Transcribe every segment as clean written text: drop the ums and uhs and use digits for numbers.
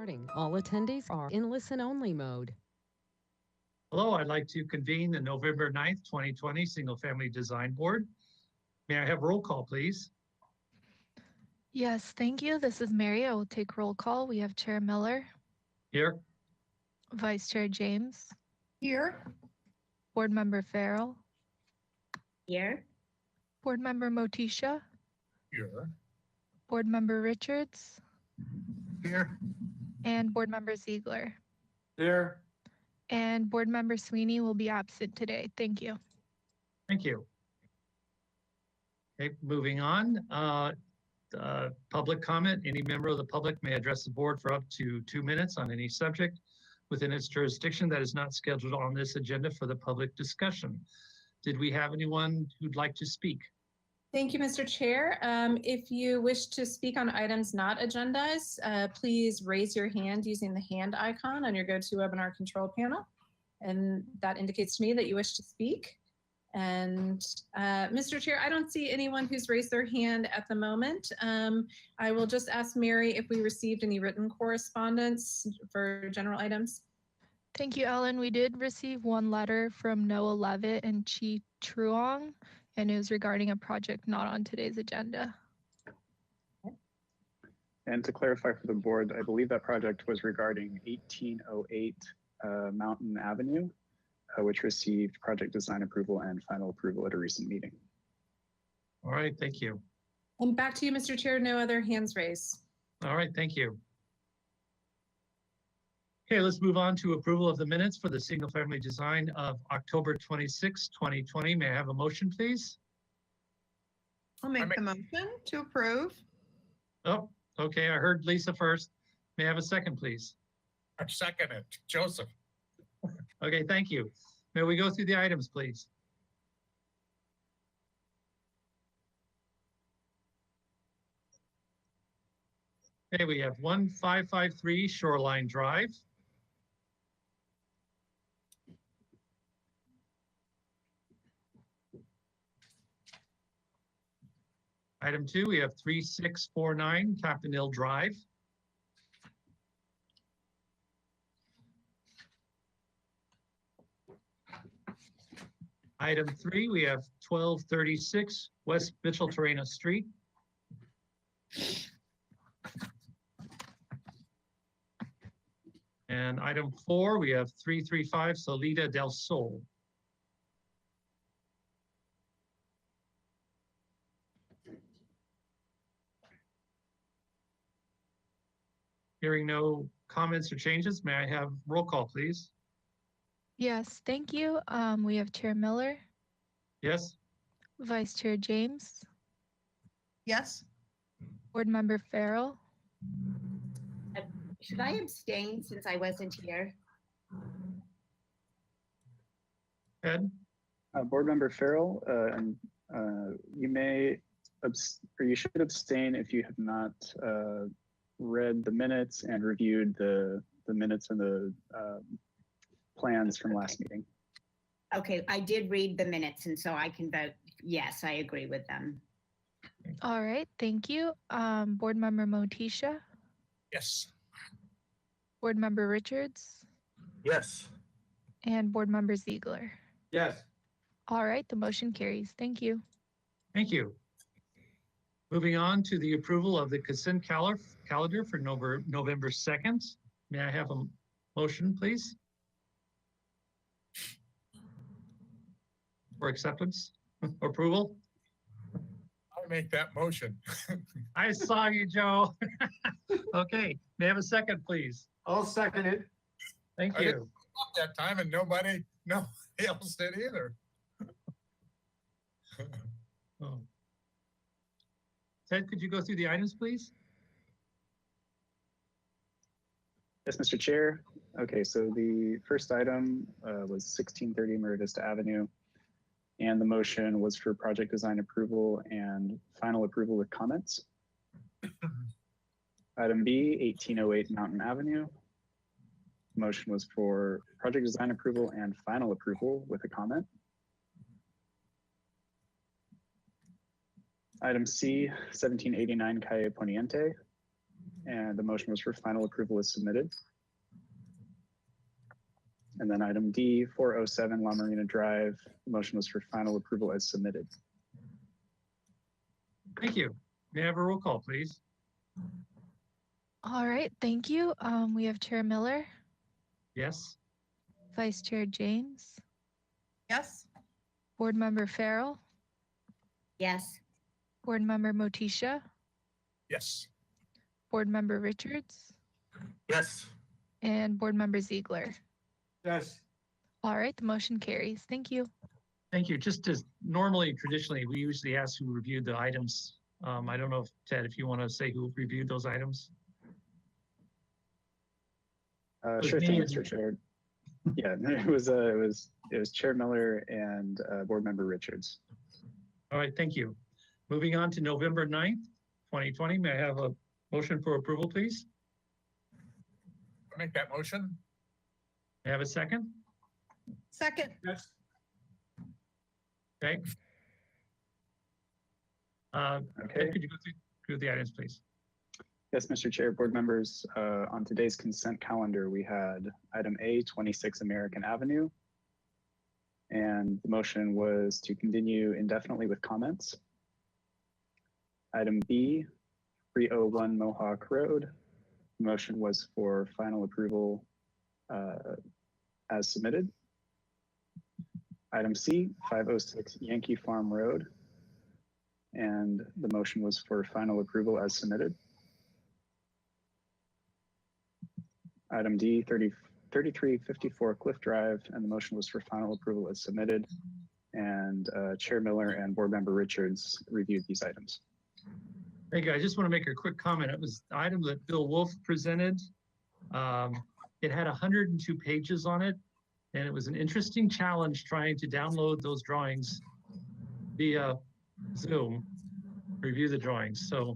starting. All attendees are in listen-only mode. Hello, I'd like to convene the November 9th, 2020 Single Family Design Board. May I have roll call, please? Yes, thank you. This is Mary. I will take roll call. We have Chair Miller, Here. Vice Chair James, Here. Board Member Farrell, Here. Board Member Motisha, Here. Board Member Richards, Here. and Board Member Ziegler. Here. And Board Member Sweeney will be absent today. Thank you. Thank you. Okay, moving on. Public comment. Any member of the public may address the board for up to 2 minutes on any subject within its jurisdiction that is not scheduled on this agenda for the public discussion. Did we have anyone who'd like to speak? Thank you, Mr. Chair. If you wish to speak on items not agendas, please raise your hand using the hand icon on your GoToWebinar control panel. And that indicates to me that you wish to speak. And Mr. Chair, I don't see anyone who's raised their hand at the moment. I will just ask Mary if we received any written correspondence for general items. Thank you, Ellen. We did receive one letter from Noah Levitt and Chi Truong, and it was regarding a project not on today's agenda. And to clarify for the board, I believe that project was regarding 1808 Mountain Avenue, which received project design approval and final approval at a recent meeting. All right, thank you. And back to you, Mr. Chair, no other hands raised. All right, thank you. Okay, let's move on to approval of the minutes for the single family design of October 26, 2020. May I have a motion, please? I'll make the motion to approve. Oh, okay, I heard Lisa first. May I have a second, please? I second it. Joseph. Okay, thank you. May we go through the items, please? Okay, we have 1553 Shoreline Drive. Item 2, we have 3649 Captain Drive. Item 3, we have 1236 West Mitchell-Torrena Street. And item 4, we have 335 Salida del Sol. Hearing no comments or changes, may I have roll call, please? Yes, thank you. We have Chair Miller, Yes? Vice Chair James, Yes. Board Member Farrell, Should I abstain since I wasn't here? Ed? Board Member Farrell, and you may, or you should abstain if you have not read the minutes and reviewed the minutes and the plans from last meeting. Okay, I did read the minutes and so I can vote yes, I agree with them. All right, thank you. Board Member Motisha, Yes. Board Member Richards, Yes. and Board Member Ziegler. Yes. All right, the motion carries. Thank you. Thank you. Moving on to the approval of the consent calendar for November 2nd. May I have a motion, please? For acceptance, approval? I'll make that motion. I saw you, Joe. Okay, may I have a second, please? I'll second it. Thank I you. didn't that time and nobody else did either. Oh. Ted, could you go through the items, please? Yes, Mr. Chair. Okay, so the first item was 1630 Maria Vista Avenue, and the motion was for project design approval and final approval with comments. Item B, 1808 Mountain Avenue. Motion was for project design approval and final approval with a comment. Item C, 1789 Calle Poniente. and the motion was for final approval as submitted. And then item D, 407 La Marina Drive, the motion was for final approval as submitted. Thank you. May I have a roll call, please? All right, thank you. We have Chair Miller, Yes? Vice Chair James, Yes? Board Member Farrell, Yes. Board Member Motisha, Yes. Board Member Richards, Yes. and Board Member Ziegler. Yes. All right, the motion carries. Thank you. Thank you. Just as normally, traditionally, we usually ask who reviewed the items. I don't know if Ted, if you want to say who reviewed those items? Sure thing, me Mr. and- Chair. Yeah, it was Chair Miller and Board Member Richards. All right, thank you. Moving on to November 9th, 2020. May I have a motion for approval, please? I make that motion? May I have a second? Second? Yes. Okay. Okay. Ted, could you go through the items, please? Yes, Mr. Chair, board members, on today's consent calendar, we had item A, 26 American Avenue. And the motion was to continue indefinitely with comments. Item B, 301 Mohawk Road. The motion was for final approval as submitted. Item C, 506 Yankee Farm Road. And the motion was for final approval as submitted. Item D, 3354 Cliff Drive, and the motion was for final approval as submitted. And Chair Miller and Board Member Richards reviewed these items. Thank you. I just want to make a quick comment. It was the item that Bill Wolf presented. It had 102 pages on it, and it was an interesting challenge trying to download those drawings via Zoom, review the drawings. So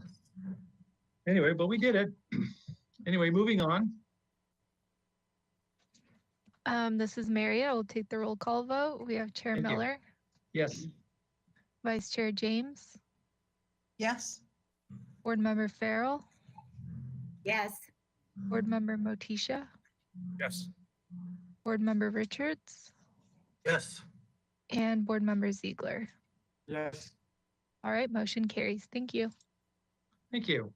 anyway, but we did it. Anyway, moving on. This is Mary. I will take the roll call vote. We have Chair Thank you. Miller, Yes, Vice Chair James, Yes? Board Member Farrell, Yes. Board Member Motisha, Yes. Board Member Richards, Yes. and Board Member Ziegler. Yes. All right, motion carries. Thank you. thank you.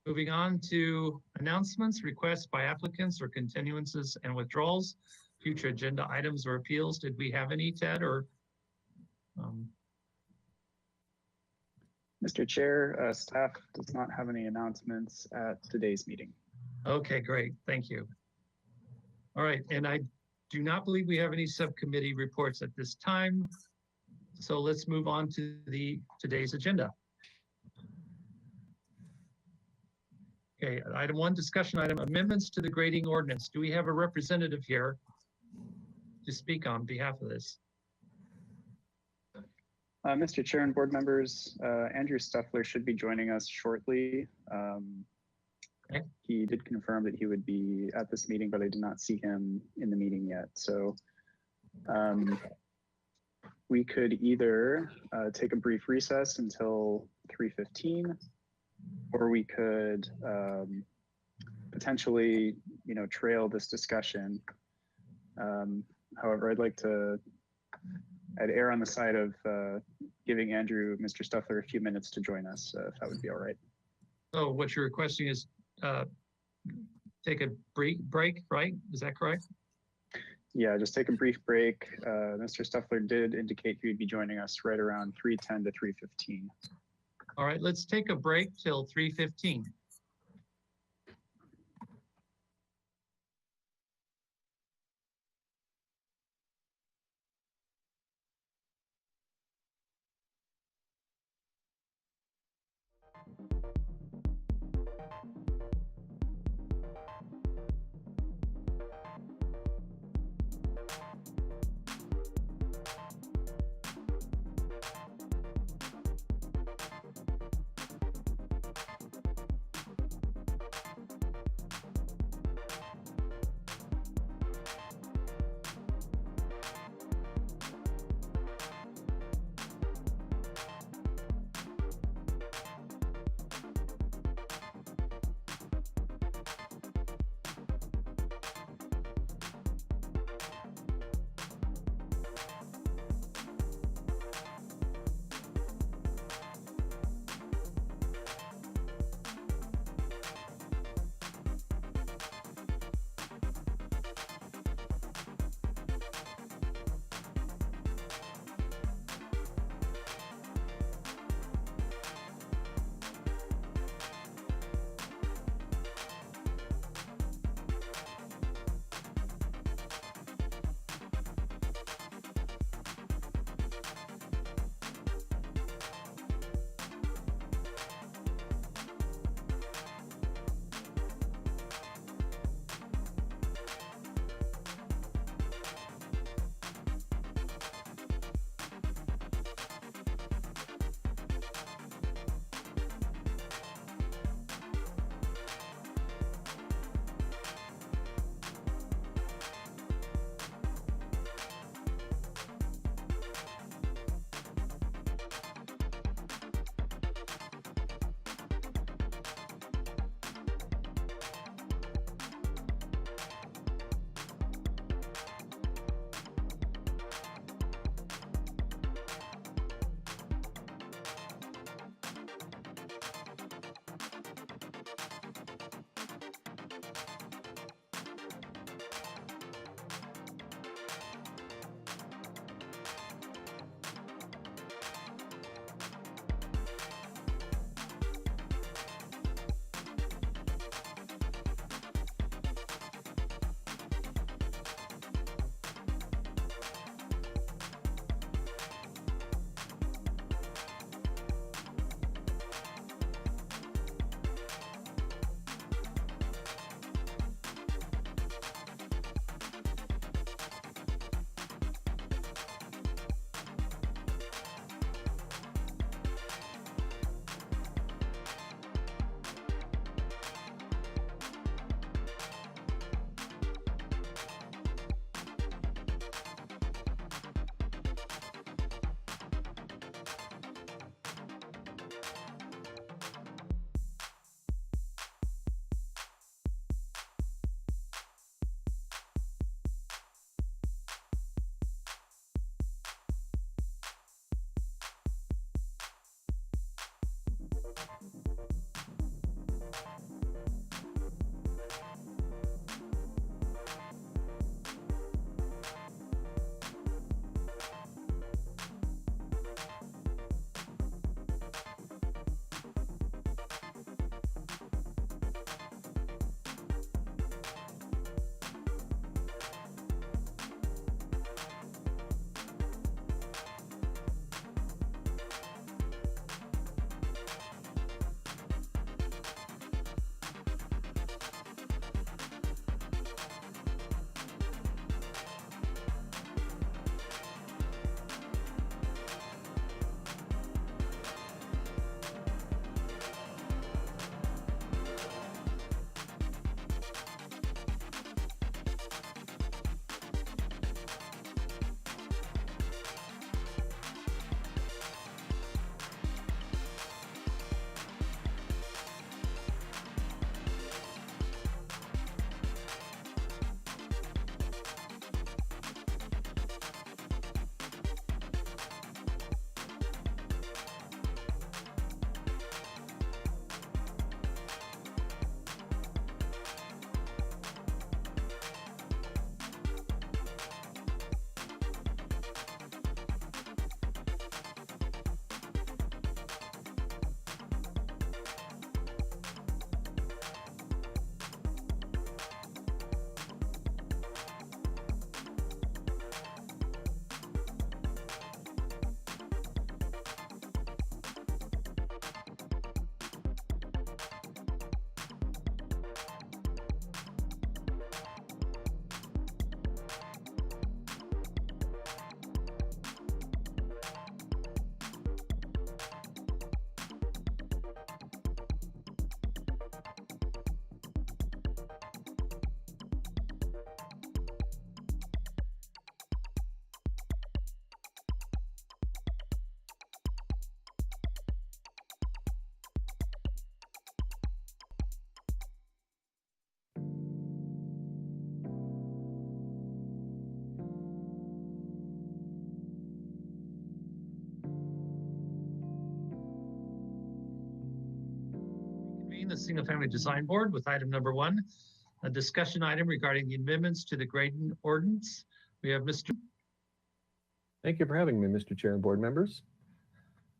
Moving on to announcements, requests by applicants or continuances and withdrawals, future agenda items or appeals. Did we have any, Ted, or? Mr. Chair, staff does not have any announcements at today's meeting. Okay, great. Thank you. All right, and I do not believe we have any subcommittee reports at this time. So let's move on to today's agenda. Okay, item 1, discussion item, amendments to the grading ordinance. Do we have a representative here to speak on behalf of this? Mr. Chair and board members, Andrew Stuffler should be joining us shortly. Okay. He did confirm that he would be at this meeting, but I did not see him in the meeting yet. So we could either take a brief recess until 3:15, or we could potentially, trail this discussion. However, I'd err on the side of giving Mr. Stuffler, a few minutes to join us, if that would be all right. So what you're requesting is take a break, right? Is that correct? Yeah, just take a brief break. Mr. Stuffler did indicate he would be joining us right around 3:10 to 3:15. All right, let's take a break till 3:15. the Single Family Design Board with item number 1, a discussion item regarding the amendments to the grading ordinance. We have Mr. Thank you for having me, Mr. Chair and board members.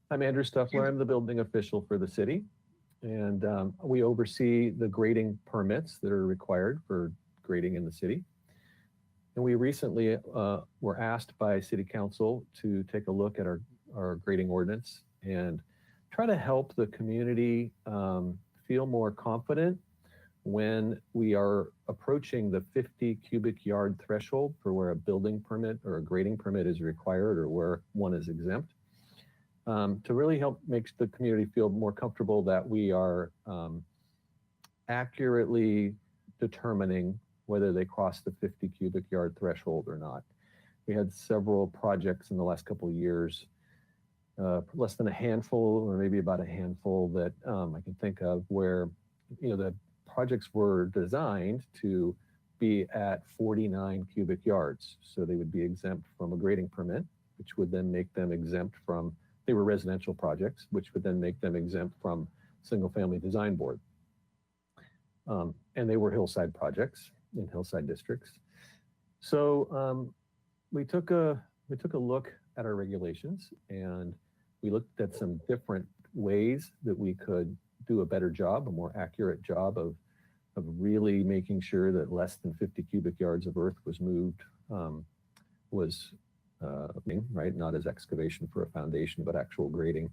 I'm Andrew Stuffler. I'm the building official for the city, and we oversee the grading permits that are required for grading in the city. And we recently were asked by City Council to take a look at our grading ordinance and try to help the community feel more confident when we are approaching the 50 cubic yard threshold for where a building permit or a grading permit is required or where one is exempt, to really help make the community feel more comfortable that we are accurately determining whether they cross the 50 cubic yard threshold or not. We had several projects in the last couple of years, less than a handful or maybe about a handful that I can think of where, the projects were designed to be at 49 cubic yards. So they would be exempt from a grading permit, which would then make them exempt from, they were residential projects, which would then make them exempt from Single Family Design Board. And they were hillside projects in hillside districts. So we took a look at our regulations and we looked at some different ways that we could do a better job, a more accurate job of really making sure that less than 50 cubic yards of earth was moved, right? Not as excavation for a foundation, but actual grading.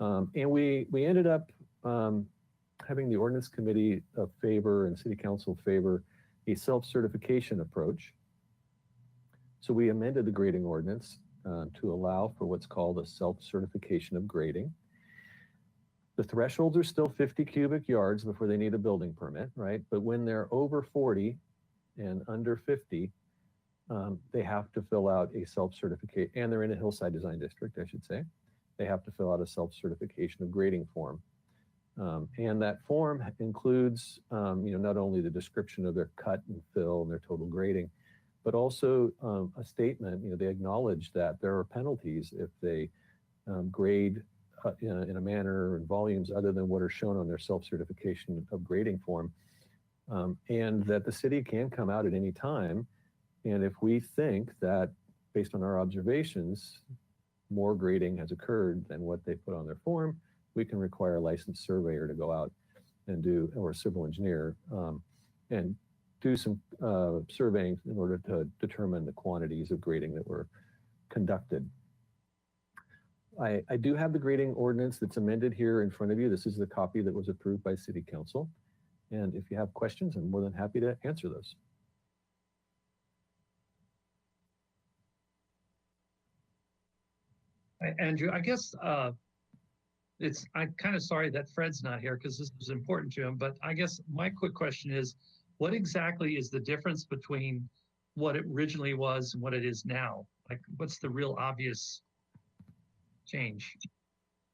And we ended up having the ordinance committee favor and city council favor a self-certification approach. So we amended the grading ordinance to allow for what's called a self-certification of grading. The thresholds are still 50 cubic yards before they need a building permit, right? But when they're over 40 and under 50, they have to fill out a self-certificate, and they're in a hillside design district, I should say. They have to fill out a self-certification of grading form. And that form includes, not only the description of their cut and fill and their total grading, but also a statement, they acknowledge that there are penalties if they grade in a manner and volumes other than what are shown on their self-certification of grading form, and that the city can come out at any time. And if we think that, based on our observations, more grading has occurred than what they put on their form, we can require a licensed surveyor to go out and do, or a civil engineer, and do some surveying in order to determine the quantities of grading that were conducted. I do have the grading ordinance that's amended here in front of you. This is the copy that was approved by City Council. And if you have questions, I'm more than happy to answer those. Andrew, I guess I'm kind of sorry that Fred's not here because this is important to him, but I guess my quick question is, what exactly is the difference between what it originally was and what it is now? Like, what's the real obvious change?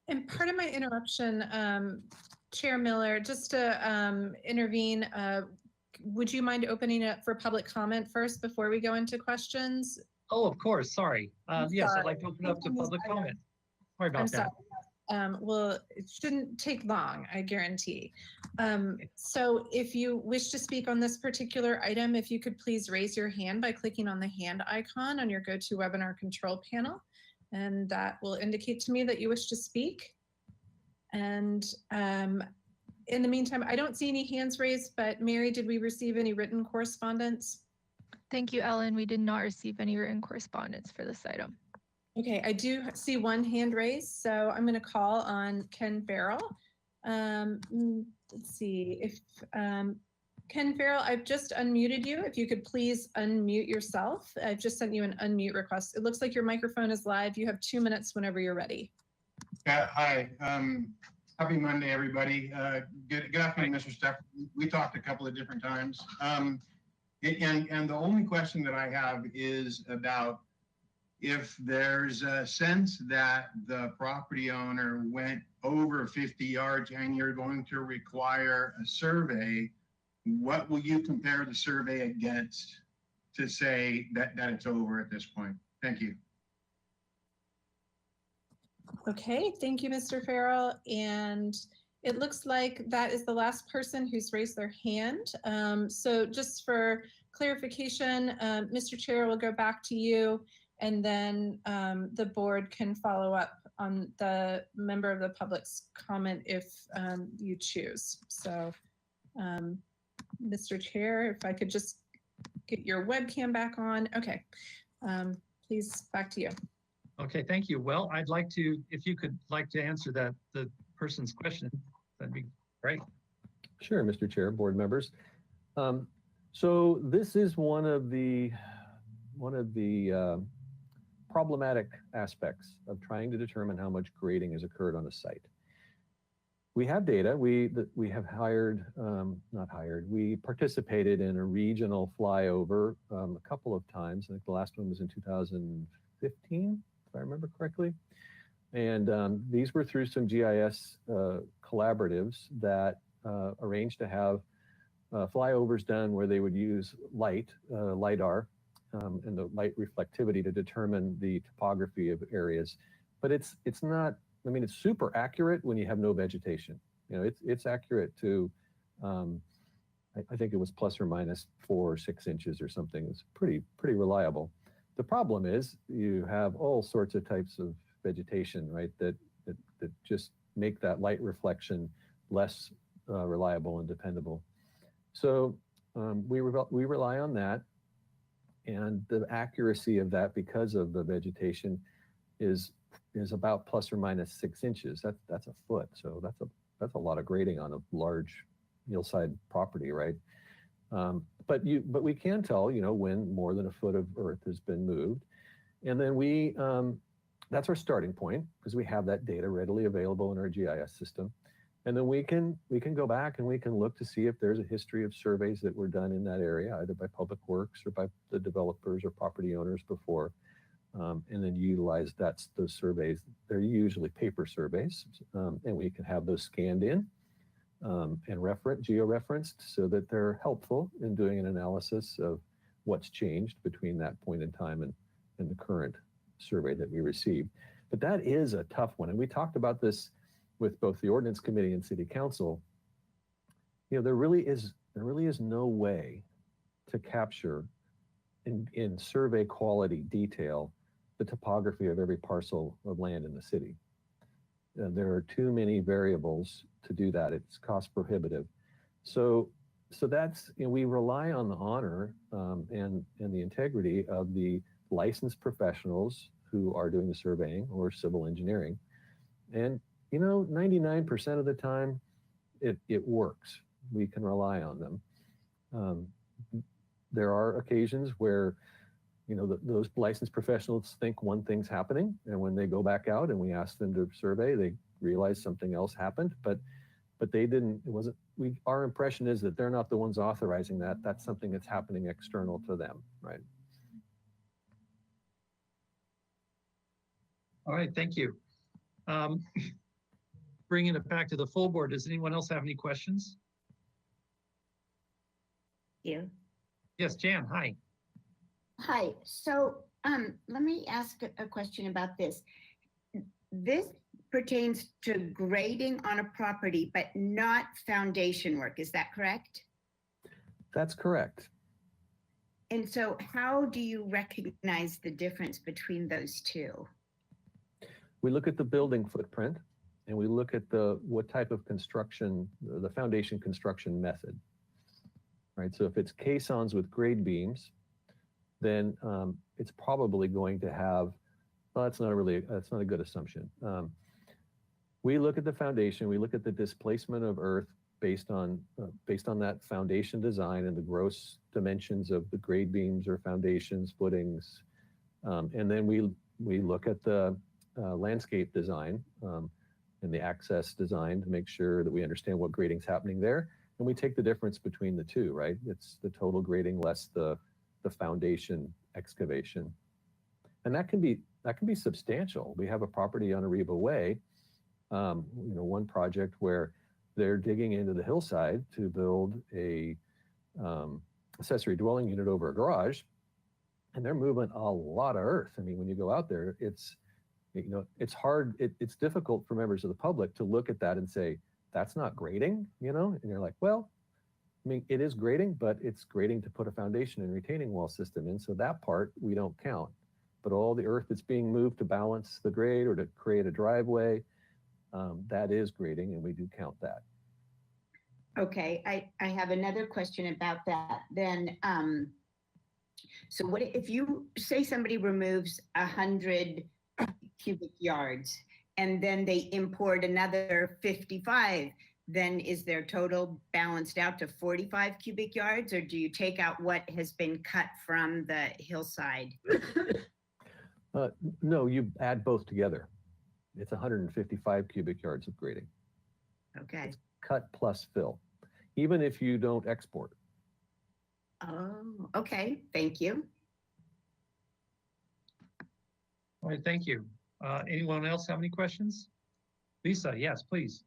And part of my interruption, Chair Miller, just to intervene, would you mind opening it up for public comment first before we go into questions? Oh, of course, sorry. Yes, I'd like to open up to public comment. Sorry about that. Well, it shouldn't take long, I guarantee. So if you wish to speak on this particular item, if you could please raise your hand by clicking on the hand icon on your GoToWebinar control panel, and that will indicate to me that you wish to speak. And in the meantime, I don't see any hands raised, but Mary, did we receive any written correspondence? Thank you, Ellen. We did not receive any written correspondence for this item. Okay, I do see one hand raised, so I'm going to call on Ken Farrell. Let's see if Ken Farrell, I've just unmuted you. If you could please unmute yourself. I've just sent you an unmute request. It looks like your microphone is live. You have 2 minutes whenever you're ready. Yeah, hi. Happy Monday, everybody. Good afternoon, Mr. Steff. We talked a couple of different times. And the only question that I have is about if there's a sense that the property owner went over 50 yards and you're going to require a survey, what will you compare the survey against to say that it's over at this point? Thank you. Okay, thank you, Mr. Farrell. And it looks like that is the last person who's raised their hand. So just for clarification, Mr. Chair, we'll go back to you, and then the board can follow up on the member of the public's comment if you choose. So, Mr. Chair, if I could just get your webcam back on. Okay, please, back to you. Okay, thank you. Well, I'd like to, if you could like to answer that, the person's question, that'd be great. Sure, Mr. Chair, board members. So this is one of the problematic aspects of trying to determine how much grading has occurred on a site. We have data. We have hired, not hired. We participated in a regional flyover a couple of times. I think the last one was in 2015, if I remember correctly. And these were through some GIS collaboratives that arranged to have flyovers done where they would use LiDAR, and the light reflectivity to determine the topography of areas. But it's not, I mean, it's super accurate when you have no vegetation. You know, it's accurate to, I think it was plus or minus 4 or 6 inches or something. It's pretty reliable. The problem is you have all sorts of types of vegetation, right, that just make that light reflection less reliable and dependable. So we rely on that, and the accuracy of that, because of the vegetation, is about plus or minus 6 inches. That's a foot, so that's a lot of grading on a large hillside property, right? But we can tell, you know, when more than a foot of earth has been moved, and then that's our starting point, because we have that data readily available in our GIS system. And then we can go back and we can look to see if there's a history of surveys that were done in that area, either by Public Works or by the developers or property owners before, and then utilize those surveys. They're usually paper surveys, and we can have those scanned in and geo-referenced so that they're helpful in doing an analysis of what's changed between that point in time and the current survey that we received. But that is a tough one, and we talked about this with both the ordinance committee and city council. You know, there really is no way to capture in survey quality detail the topography of every parcel of land in the city. There are too many variables to do that. It's cost prohibitive. So that's, you know, we rely on the honor and the integrity of the licensed professionals who are doing the surveying or civil engineering. And you know, 99% of the time, it works. We can rely on them. There are occasions where, you know, those licensed professionals think one thing's happening, and when they go back out and we ask them to survey, they realize something else happened. But they didn't. It wasn't. Our impression is that they're not the ones authorizing that. That's something that's happening external to them, right? All right, thank you. Bringing it back to the full board, does anyone else have any questions? You. Yes, Jan, hi. Hi, so let me ask a question about this. This pertains to grading on a property, but not foundation work, is that correct? That's correct. And so how do you recognize the difference between those two? We look at the building footprint, and we look at what type of construction, the foundation construction method, right? So if it's caissons with grade beams, then it's probably going to have, well, that's not a good assumption. We look at the foundation, we look at the displacement of earth based on that foundation design and the gross dimensions of the grade beams or foundations, footings, and then we look at the landscape design and the access design to make sure that we understand what grading's happening there. And we take the difference between the two, right? It's the total grading less the foundation excavation. And that can be substantial. We have a property on Ariba Way, you know, one project where they're digging into the hillside to build a accessory dwelling unit over a garage, and they're moving a lot of earth. I mean, when you go out there, it's, you know, it's hard, it's difficult for members of the public to look at that and say, that's not grading, and you're like, well, I mean, it is grading, but it's grading to put a foundation and retaining wall system in. So that part we don't count. But all the earth that's being moved to balance the grade or to create a driveway, that is grading, and we do count that. Okay, I have another question about that. Then, so what if you say somebody removes 100 cubic yards and then they import another 55? Then is their total balanced out to 45 cubic yards, or do you take out what has been cut from the hillside? No, you add both together. It's 155 cubic yards of grading. Okay. Cut plus fill, even if you don't export. Oh, okay. Thank you. All right, thank you. Anyone else have any questions? Lisa, yes, please.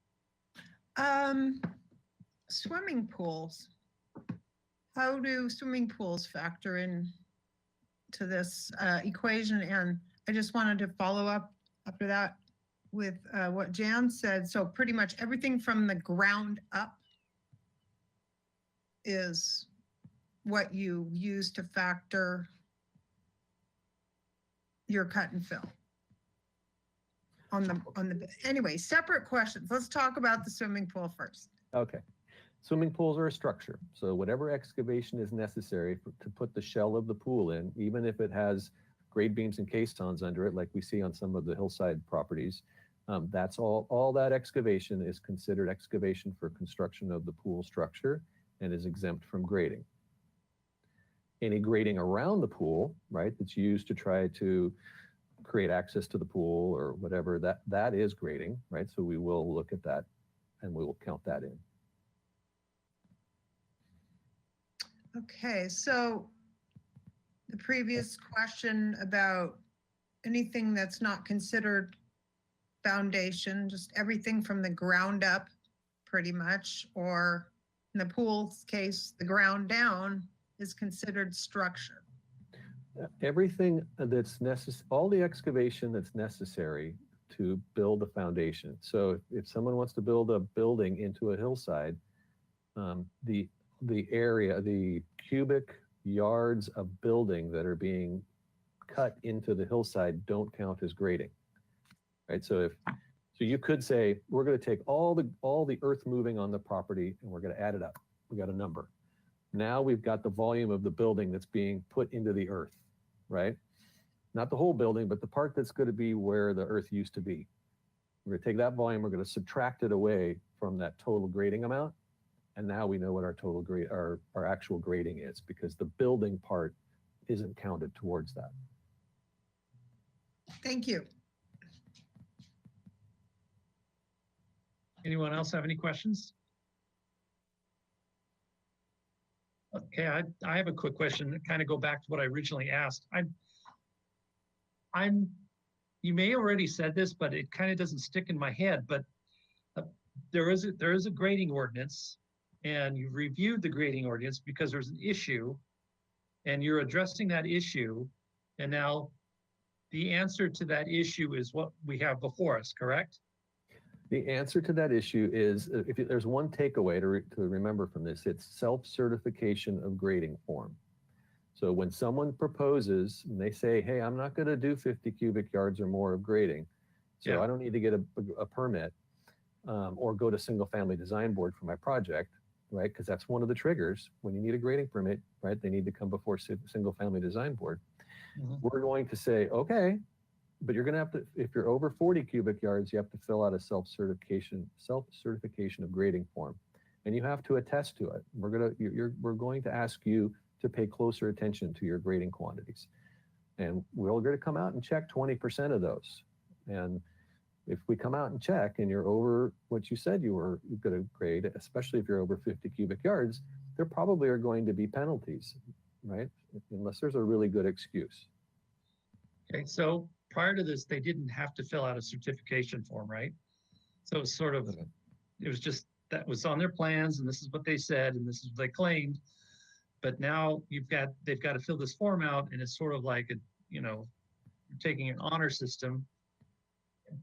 Swimming pools. How do swimming pools factor in to this equation? And I just wanted to follow up after that with what Jan said. So pretty much everything from the ground up is what you use to factor your cut and fill. Anyway, separate questions. Let's talk about the swimming pool first. Okay. Swimming pools are a structure. So whatever excavation is necessary to put the shell of the pool in, even if it has grade beams and caissons under it, like we see on some of the hillside properties, that's all that excavation is considered excavation for construction of the pool structure and is exempt from grading. Any grading around the pool, right, that's used to try to create access to the pool or whatever, that is grading, right? So we will look at that and we will count that in. Okay, so the previous question about anything that's not considered foundation, just everything from the ground up pretty much, or in the pool's case, the ground down is considered structure. Everything that's necessary, all the excavation that's necessary to build a foundation. So if someone wants to build a building into a hillside, the area, the cubic yards of building that are being cut into the hillside don't count as grading, right? So you could say, we're going to take all the earth moving on the property and we're going to add it up. We got a number. Now we've got the volume of the building that's being put into the earth, right? Not the whole building, but the part that's going to be where the earth used to be. We're going to take that volume, we're going to subtract it away from that total grading amount. And now we know what our total grade, our actual grading is, because the building part isn't counted towards that. Thank you. Anyone else have any questions? Okay, I have a quick question to kind of go back to what I originally asked. You may already said this, but it kind of doesn't stick in my head, but there is a grading ordinance, and you've reviewed the grading ordinance because there's an issue and you're addressing that issue. And now the answer to that issue is what we have before us, correct? The answer to that issue is, there's one takeaway to remember from this, it's self-certification of grading form. So when someone proposes and they say, hey, I'm not going to do 50 cubic yards or more of grading, so I don't need to get a permit or go to single family design board for my project, right? Because that's one of the triggers. When you need a grading permit, right, they need to come before single family design board. Mm-hmm. We're going to say, okay, but you're going to have to, if you're over 40 cubic yards, you have to fill out a self-certification of grading form, and you have to attest to it. We're going to ask you to pay closer attention to your grading quantities, and we're going to come out and check 20% of those. And if we come out and check and you're over what you said you were going to grade, especially if you're over 50 cubic yards, there probably are going to be penalties, right? Unless there's a really good excuse. Okay, so prior to this, they didn't have to fill out a certification form, right? So it's sort of, it was just, that was on their plans and this is what they said and this is what they claimed. But now they've got to fill this form out, and it's sort of like, you're taking an honor system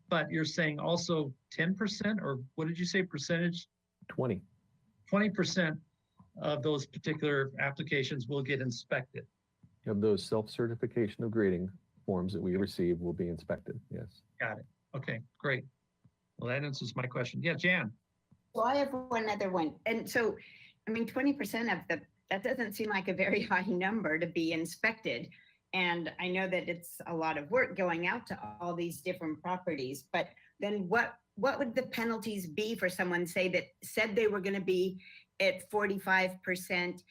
But you're saying also 10%, or what did you say percentage? 20. 20% of those particular applications will get inspected. Of those self-certification of grading forms that we receive will be inspected, yes. Got it. Okay, great. Well, that answers my question. Yeah, Jan. So I have one other one. And so, I mean, 20% of that doesn't seem like a very high number to be inspected. And I know that it's a lot of work going out to all these different properties, but then what would the penalties be for someone, say, that said they were going to be at 45%,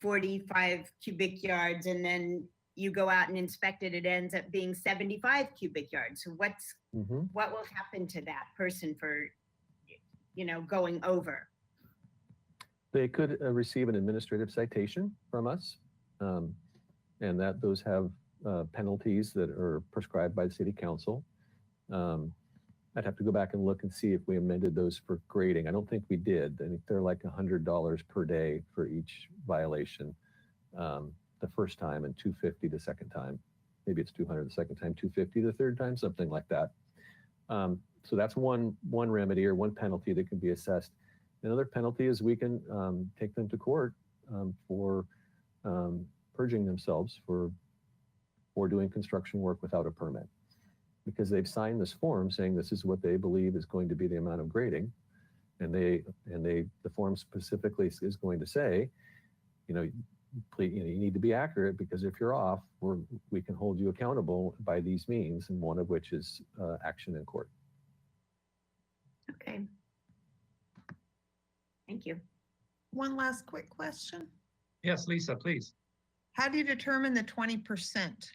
45 cubic yards, and then you go out and inspect it, it ends up being 75 cubic yards. So what will happen to that person for, going over? They could receive an administrative citation from us, and those have penalties that are prescribed by the city council. I'd have to go back and look and see if we amended those for grading. I don't think we did. I think they're like $100 per day for each violation the first time, and $250 the second time. Maybe it's $200 the second time, $250 the third time, something like that. So that's one remedy or one penalty that can be assessed. Another penalty is we can take them to court for purging themselves for doing construction work without a permit, because they've signed this form saying this is what they believe is going to be the amount of grading, and the form specifically is going to say, please, you need to be accurate, because if you're off, we can hold you accountable by these means, and one of which is action in court. Okay. Thank you. One last quick question. Yes, Lisa, please. How do you determine the 20%?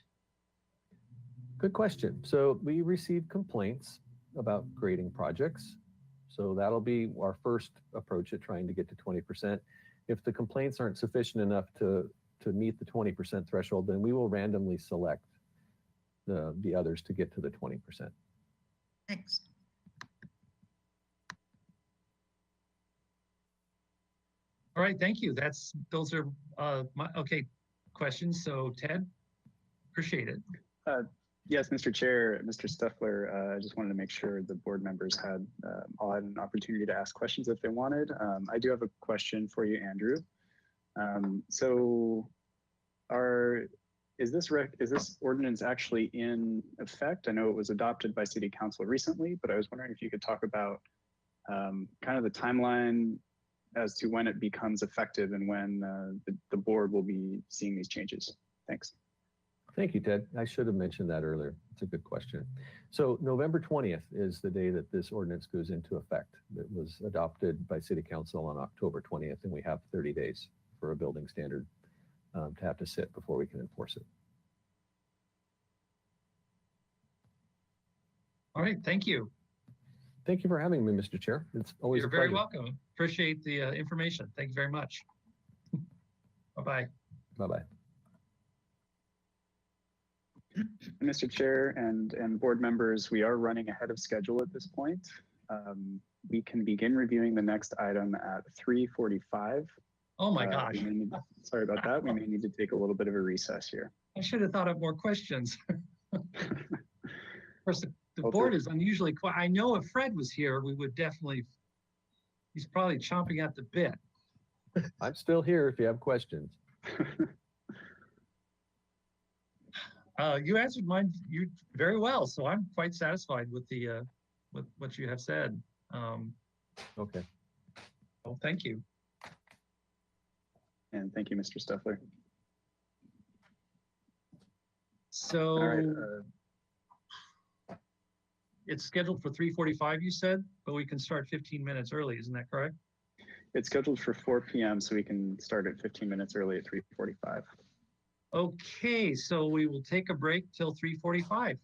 Good question. So we receive complaints about grading projects. So that'll be our first approach at trying to get to 20%. If the complaints aren't sufficient enough to meet the 20% threshold, then we will randomly select the others to get to the 20%. Thanks. All right, thank you. Those are my questions. So Ted, appreciate it. Yes, Mr. Chair, Mr. Stuffler, I just wanted to make sure the board members had all had an opportunity to ask questions if they wanted. I do have a question for you, Andrew. So is this ordinance actually in effect? I know it was adopted by City Council recently, but I was wondering if you could talk about kind of the timeline as to when it becomes effective and when the board will be seeing these changes. Thanks. Thank you, Ted. I should have mentioned that earlier. It's a good question. So November 20th is the day that this ordinance goes into effect. It was adopted by City Council on October 20th, and we have 30 days for a building standard to have to sit before we can enforce it. All right, thank you. Thank you for having me, Mr. Chair. It's always You're a pleasure. very welcome. Appreciate the information. Thank you very much. Bye-bye. Bye-bye. Mr. Chair and board members, we are running ahead of schedule at this point. We can begin reviewing the next item at 3:45. Oh my gosh. Sorry about that. We may need to take a little bit of a recess here. I should have thought of more questions. Of course, the board is unusually quiet. I know if Fred was here, we would definitely, he's probably chomping at the bit. I'm still here if you have questions. You answered mine very well, so I'm quite satisfied with the with what you have said. Okay. Well, thank you. And thank you, Mr. Stuffler. So All right, it's scheduled for 3:45, you said, but we can start 15 minutes early. Isn't that correct? it's scheduled for 4 p.m. so we can start at 15 minutes early at 3:45. Okay, so we will take a break till 3:45.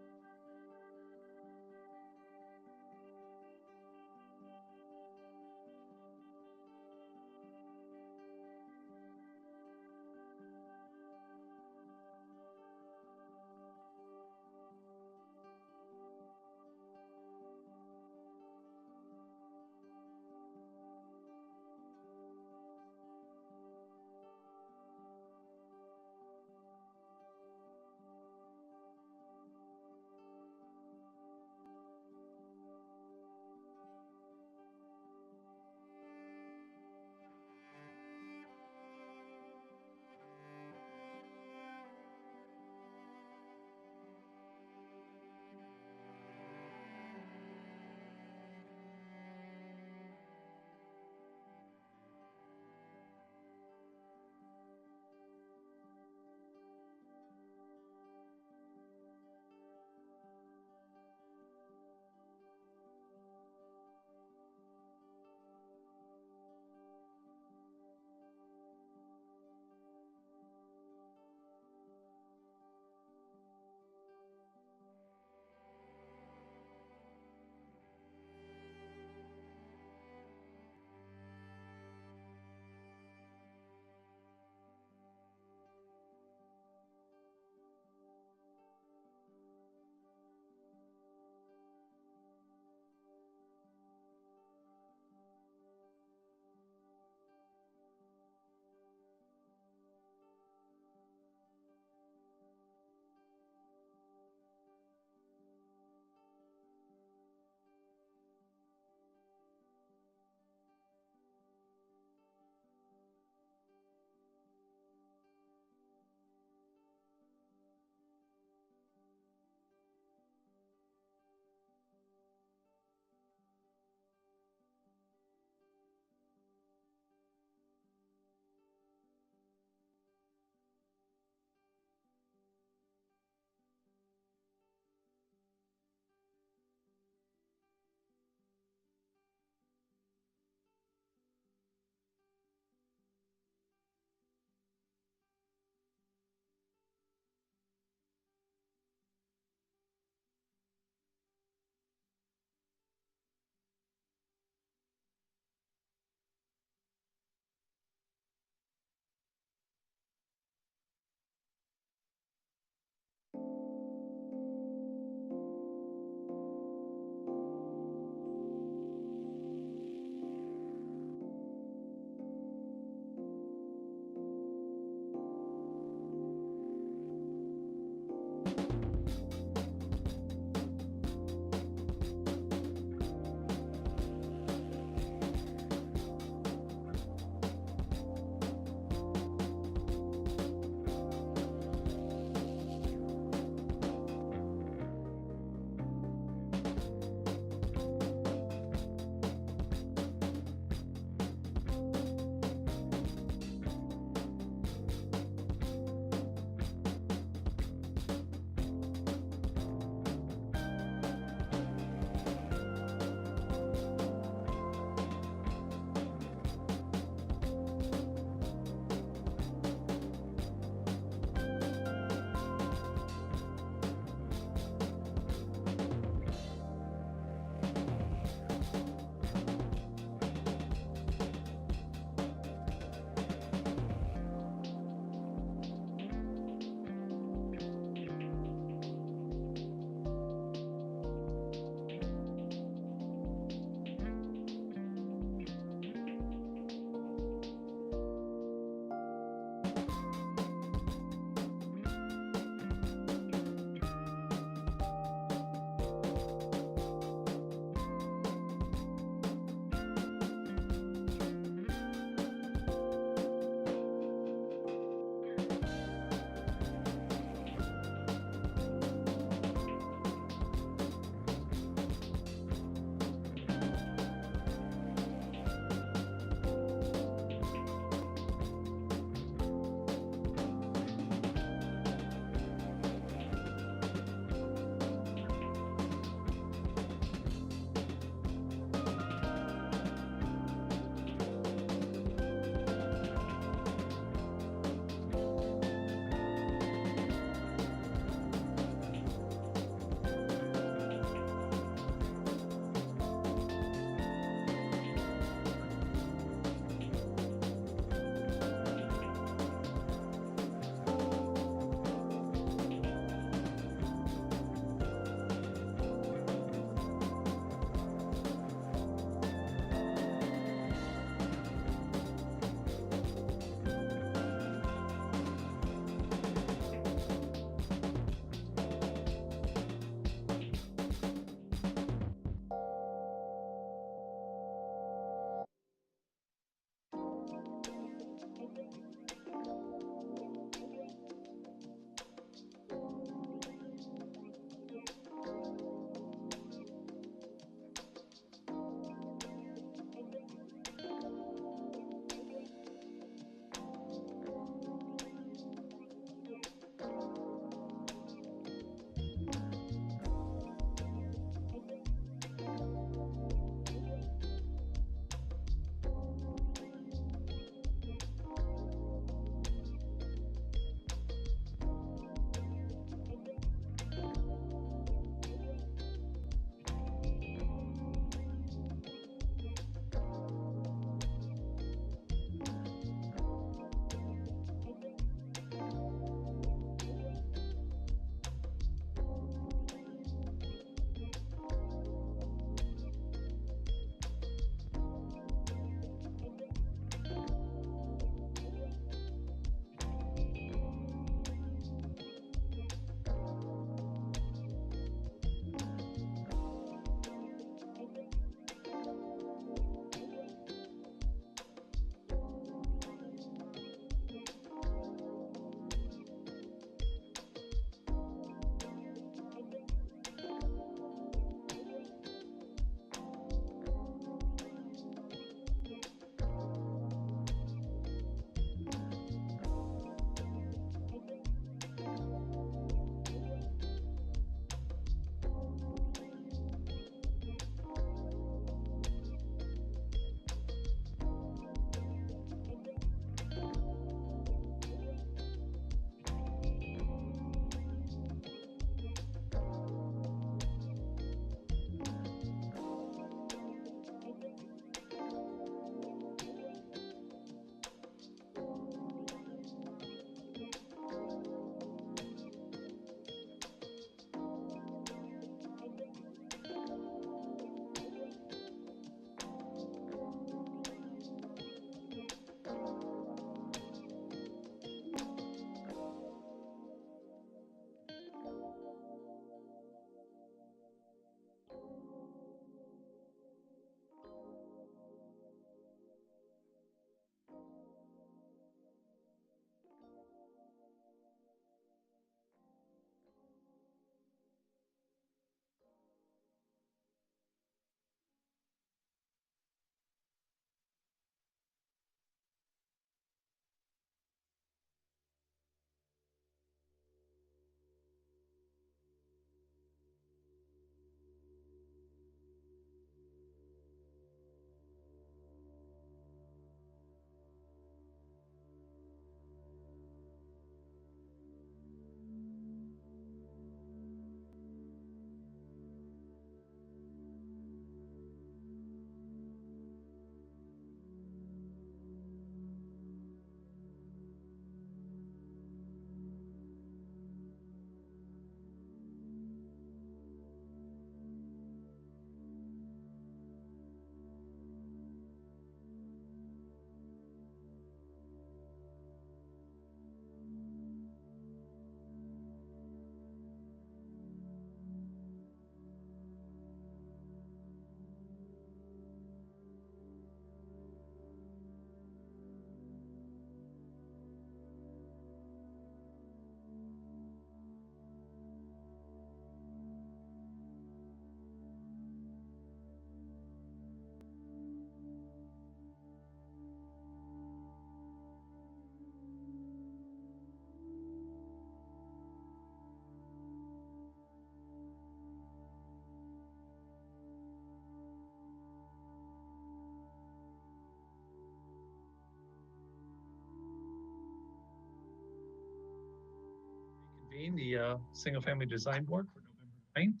The Single-Family Design Board for November 9th.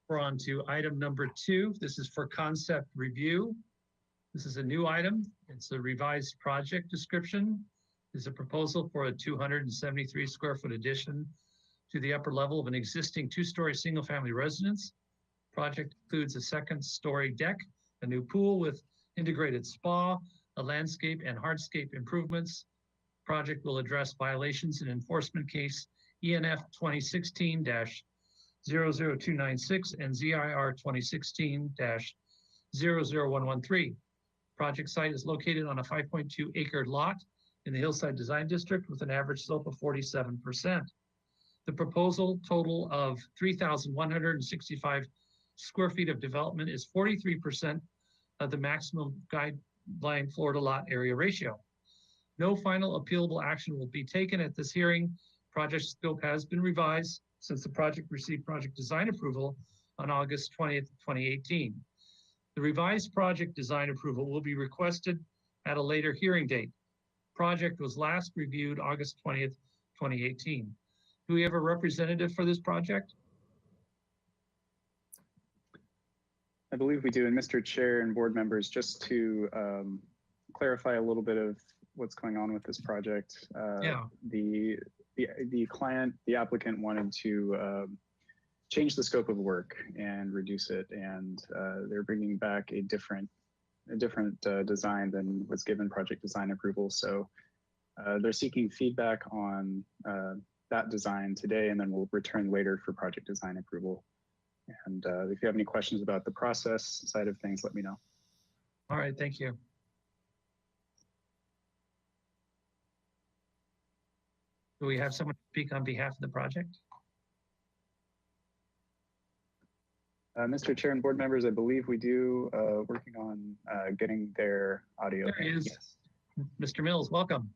We're on to item number 2. This is for concept review. This is a new item. It's a revised project description. It's a proposal for a 273 square foot addition to the upper level of an existing 2-story single-family residence. Project includes a 2nd-story deck, a new pool with integrated spa, a landscape and hardscape improvements. Project will address violations in enforcement case ENF 2016-00296 and ZIR 2016-00113. Project site is located on a 5.2 acre lot in the Hillside Design District with an average slope of 47%. The proposal total of 3,165 square feet of development is 43% of the maximum guideline Florida lot area ratio. No final appealable action will be taken at this hearing. Project scope has been revised since the project received project design approval on August 20th, 2018. The revised project design approval will be requested at a later hearing date. Project was last reviewed August 20th, 2018. Do we have a representative for this project? I believe we do. And Mr. Chair and board members, just to clarify a little bit of what's going on with this project. The client, the applicant wanted to change the scope of work and reduce it, and they're bringing back a different design than was given project design approval. So they're seeking feedback on that design today, and then we'll return later for project design approval. And if you have any questions about the process side of things, let me know. All right, thank you. Do we have someone to speak on behalf of the project? Mr. Chair and board members, I believe we do, working on getting their audio. There he is. Yes. Mr. Mills, welcome.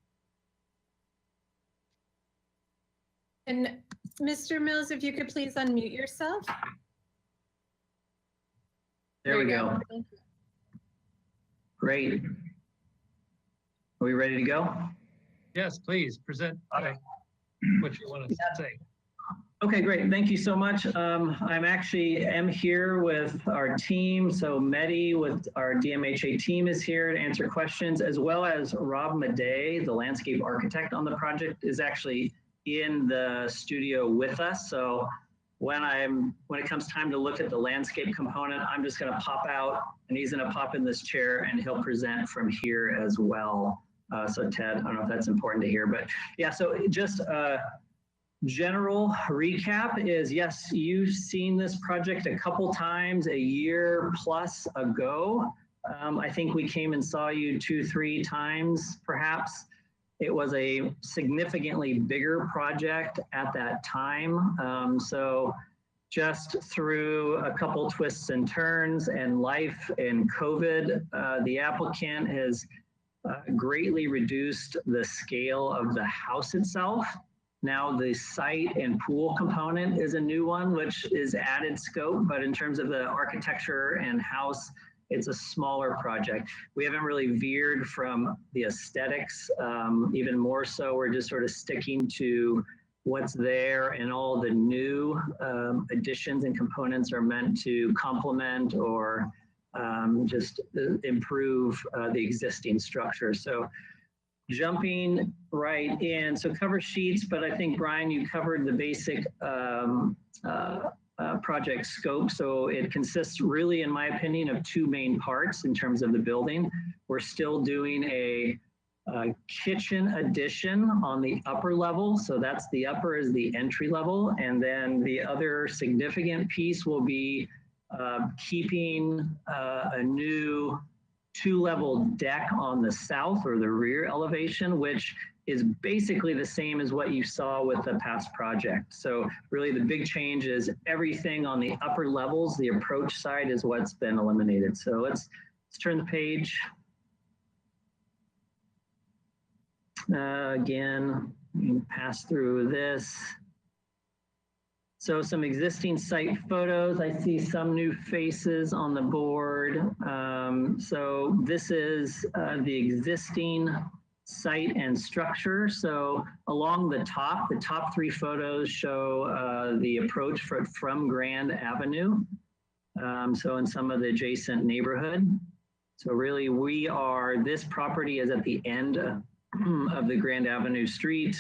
And Mr. Mills, if you could please unmute yourself. There we go. Thank you. Great. Are we ready to go? Yes, please present what you want to say. Okay, great. Thank you so much. I'm actually here with our team. So Mehdi with our DMHA team is here to answer questions, as well as Rob Madej, the landscape architect on the project, is actually in the studio with us. So when it comes time to look at the landscape component, I'm just going to pop out and he's going to pop in this chair and he'll present from here as well. So Ted, I don't know if that's important to hear, but yeah, so just general recap is, yes, you've seen this project a couple times a year plus ago. I think we came and saw you 2-3 times, perhaps. It was a significantly bigger project at that time. So just through a couple twists and turns and life and COVID, the applicant has greatly reduced the scale of the house itself. Now the site and pool component is a new one, which is added scope, but in terms of the architecture and house, it's a smaller project. We haven't really veered from the aesthetics. Even more so, we're just sort of sticking to what's there, and all the new additions and components are meant to complement or just improve the existing structure. So jumping right in, so cover sheets, but I think Brian, you covered the basic project scope. So it consists really, in my opinion, of 2 main parts in terms of the building. We're still doing a kitchen addition on the upper level. So that's the upper is the entry level. And then the other significant piece will be keeping a new 2-level deck on the south or the rear elevation, which is basically the same as what you saw with the past project. So really the big change is everything on the upper levels, the approach side is what's been eliminated. So let's turn the page. Again, you can pass through this. So some existing site photos. I see some new faces on the board. So this is the existing site and structure. So along the top 3 photos show the approach from Grand Avenue. So in some of the adjacent neighborhood. So really this property is at the end of the Grand Avenue street.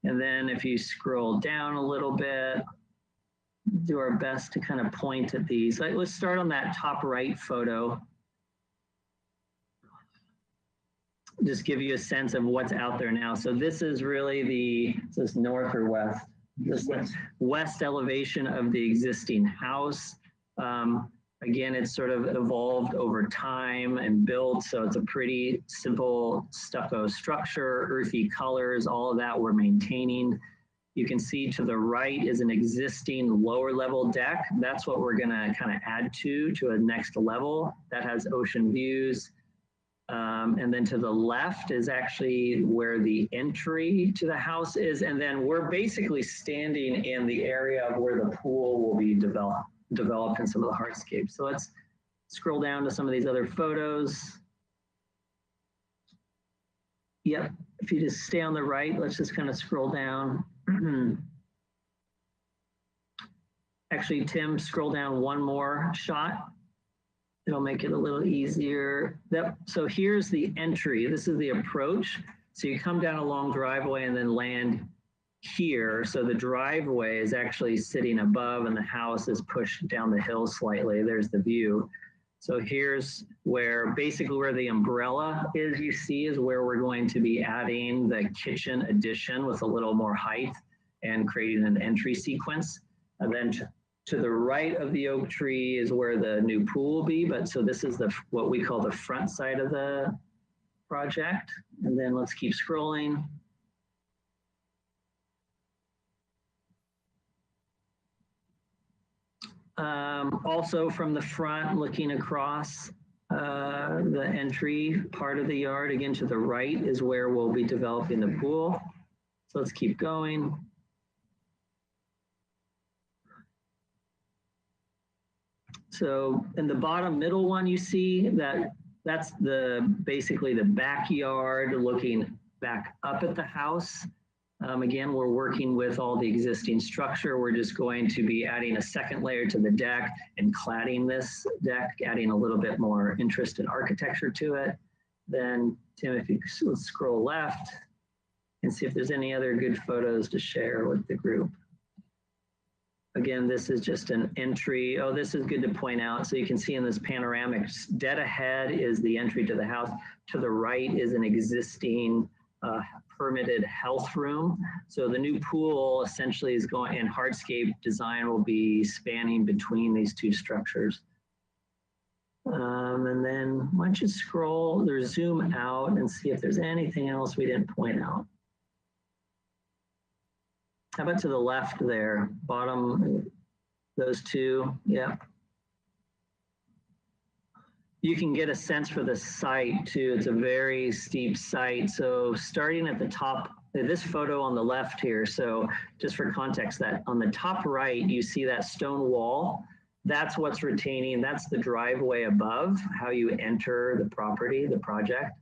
And then if you scroll down a little bit, do our best to kind of point at these. Let's start on that top right photo. Just give you a sense of what's out there now. So this is really is this north or west? This west elevation of the existing house. Again, it's sort of evolved over time and built, so it's a pretty simple stucco structure, earthy colors, all of that we're maintaining. You can see to the right is an existing lower level deck. That's what we're gonna kind of add to a next level that has ocean views. And then to the left is actually where the entry to the house is. And then we're basically standing in the area of where the pool will be developed in some of the hardscapes. So let's scroll down to some of these other photos. Yep, if you just stay on the right, let's just kind of scroll down. Actually, Tim, scroll down one more shot. It'll make it a little easier. Yep, so here's the entry. This is the approach. So you come down a long driveway and then land here. So the driveway is actually sitting above and the house is pushed down the hill slightly. There's the view. So here's where the umbrella is, you see, is where we're going to be adding the kitchen addition with a little more height and creating an entry sequence. And then to the right of the oak tree is where the new pool will be. But so this is what we call the front side of the project. And then let's keep scrolling. Also from the front, looking across the entry part of the yard, again to the right is where we'll be developing the pool. So let's keep going. So in the bottom middle one, you see that's basically the backyard looking back up at the house. Again, we're working with all the existing structure. We're just going to be adding a second layer to the deck and cladding this deck, adding a little bit more interest in architecture to it. Then Tim, if you let's scroll left and see if there's any other good photos to share with the group. Again, this is just an entry. Oh, this is good to point out. So you can see in this panoramic, dead ahead is the entry to the house. To the right is an existing permitted health room. So the new pool essentially is going, and hardscape design will be spanning between these two structures. And then why don't you scroll or zoom out and see if there's anything else we didn't point out. How about to the left there, bottom, those two, yeah. You can get a sense for the site too. It's a very steep site. So starting at the top, this photo on the left here. So just for context, that on the top right, you see that stone wall. That's what's retaining, that's the driveway above, how you enter the property, the project.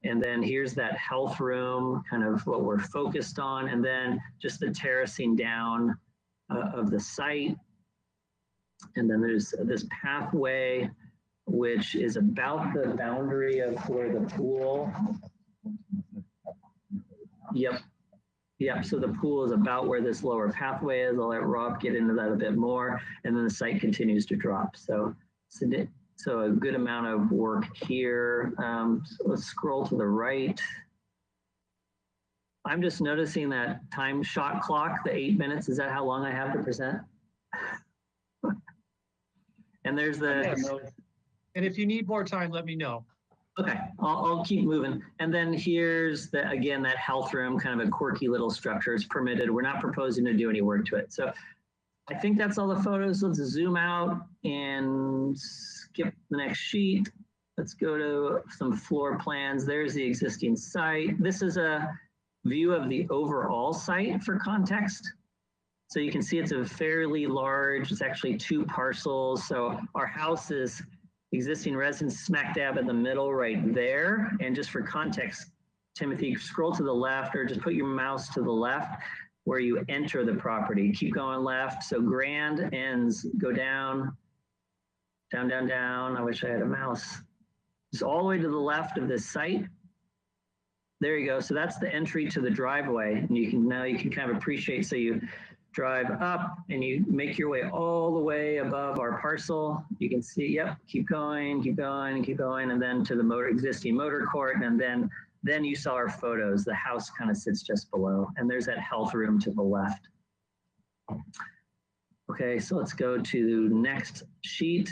And then here's that health room, kind of what we're focused on. And then just the terracing down of the site. And then there's this pathway, which is about the boundary of where the pool. Yep. Yep. So the pool is about where this lower pathway is. I'll let Rob get into that a bit more. And then the site continues to drop. So a good amount of work here. So let's scroll to the right. I'm just noticing that time shot clock, the 8 minutes. Is that how long I have to present? And there's the. Yes. And if you need more time, let me know. Okay, I'll keep moving. And then here's again, that health room, kind of a quirky little structure. It's permitted. We're not proposing to do any work to it. So I think that's all the photos. Let's zoom out and skip the next sheet. Let's go to some floor plans. There's the existing site. This is a view of the overall site for context. So you can see it's a fairly large, it's actually 2 parcels. So our house is existing residence smack dab in the middle right there. And just for context, Timothy, scroll to the left or just put your mouse to the left where you enter the property. Keep going left. So Grand ends, go down, down, down, down. I wish I had a mouse. Just all the way to the left of this site. There you go. So that's the entry to the driveway. And you can kind of appreciate. So you drive up and you make your way all the way above our parcel. You can see, yep, keep going, keep going, keep going, and then to the existing motor court. And then you saw our photos. The house kind of sits just below, and there's that health room to the left. Okay, so let's go to the next sheet.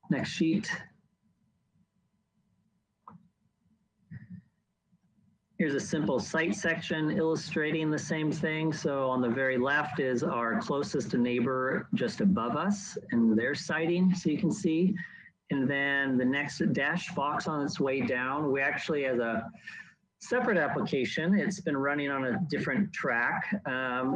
Next sheet. Here's a simple site section illustrating the same thing. So on the very left is our closest neighbor just above us and their siting, so you can see. And then the next dash box on its way down, we actually, as a separate application, it's been running on a different track,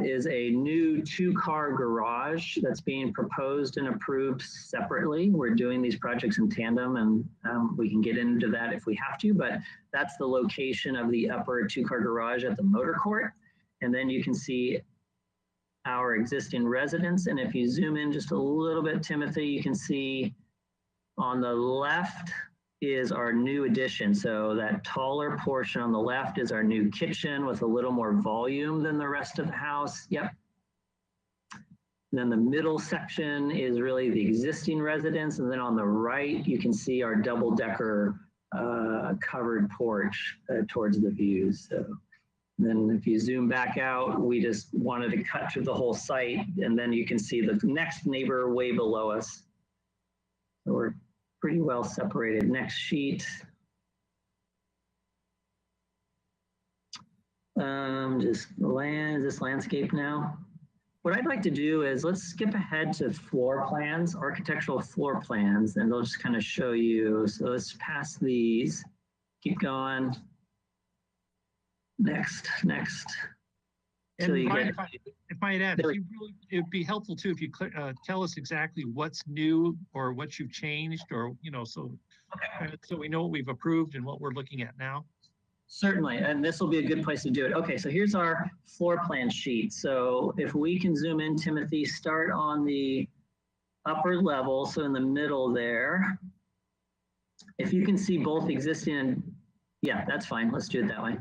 is a new 2-car garage that's being proposed and approved separately. We're doing these projects in tandem, and we can get into that if we have to, but that's the location of the upper 2-car garage at the motor court. And then you can see our existing residence. And if you zoom in just a little bit, Timothy, you can see on the left is our new addition. So that taller portion on the left is our new kitchen with a little more volume than the rest of the house. Yep. And then the middle section is really the existing residence. And then on the right, you can see our double-decker covered porch towards the views. So then if you zoom back out, we just wanted to cut through the whole site. And then you can see the next neighbor way below us. So we're pretty well separated. Next sheet. Is this landscape now? What I'd like to do is let's skip ahead to floor plans, architectural floor plans, and they'll just kind of show you. So let's pass these, keep going. Next. And Brian, if I add, it'd be helpful too if you tell us exactly what's new or what you've changed, or so we know what we've approved and what we're looking at now. Certainly, and this will be a good place to do it. Okay, so here's our floor plan sheet. So if we can zoom in, Timothy, start on the upper level, so in the middle there. If you can see both existing and, yeah, that's fine. Let's do it that way.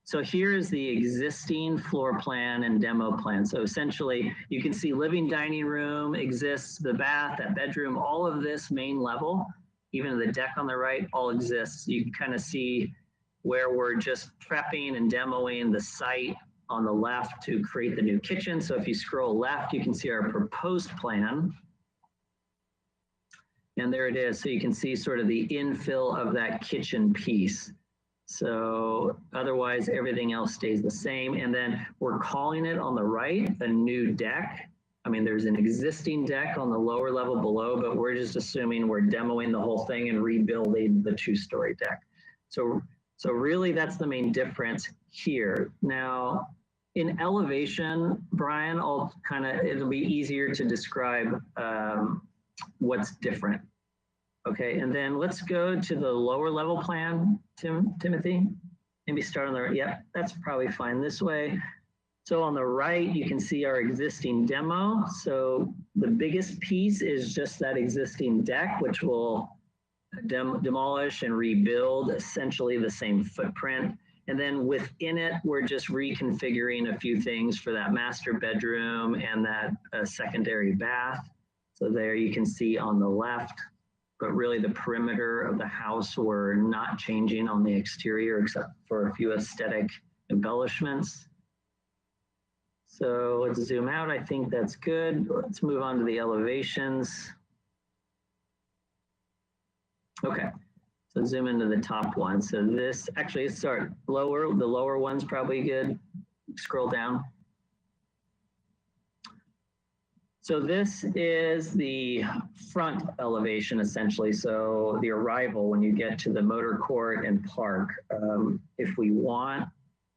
So here is the existing floor plan and demo plan. So essentially, you can see living dining room exists, the bath, that bedroom, all of this main level, even the deck on the right, all exists. You can kind of see where we're just prepping and demoing the site on the left to create the new kitchen. So if you scroll left, you can see our proposed plan. And there it is. So you can see sort of the infill of that kitchen piece. So otherwise, everything else stays the same. And then we're calling it on the right, a new deck. I mean, there's an existing deck on the lower level below, but we're just assuming we're demoing the whole thing and rebuilding the 2-story deck. So really that's the main difference here. Now, in elevation, Brian, it'll be easier to describe what's different. Okay, and then let's go to the lower level plan, Timothy. Maybe start on the right. Yep, that's probably fine this way. So on the right, you can see our existing demo. So the biggest piece is just that existing deck, which will demolish and rebuild essentially the same footprint. And then within it, we're just reconfiguring a few things for that master bedroom and that secondary bath. So there you can see on the left. But really the perimeter of the house we're not changing on the exterior except for a few aesthetic embellishments. So let's zoom out. I think that's good. Let's move on to the elevations. Okay, so zoom into the top one. So this, actually start lower, the lower one's probably good. Scroll down. So this is the front elevation, essentially. So the arrival when you get to the motor court and park.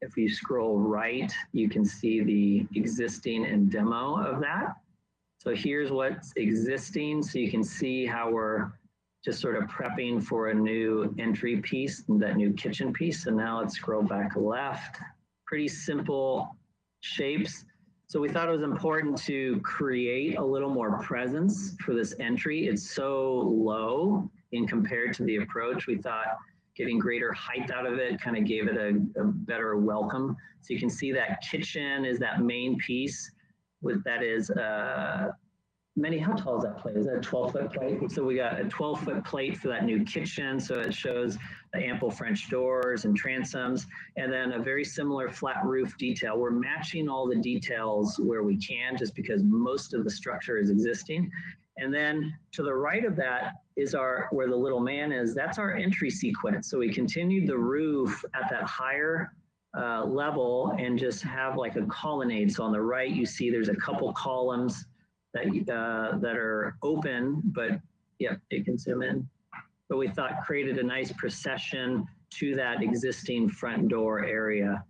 If you scroll right, you can see the existing and demo of that. So here's what's existing. So you can see how we're just sort of prepping for a new entry piece, that new kitchen piece. And now let's scroll back left. Pretty simple shapes. So we thought it was important to create a little more presence for this entry. It's so low in compared to the approach. We thought getting greater height out of it kind of gave it a better welcome. So you can see that kitchen is that main piece with that is Manny, how tall is that plate? Is that a 12-foot plate? So we got a 12-foot plate for that new kitchen. So it shows the ample French doors and transoms, and then a very similar flat roof detail. We're matching all the details where we can, just because most of the structure is existing. And then to the right of that is where the little man is. That's our entry sequence. So we continued the roof at that higher level and just have like a colonnade. So on the right, you see there's a couple columns that are open, but yeah, it can zoom in. But we thought created a nice procession to that existing front door area.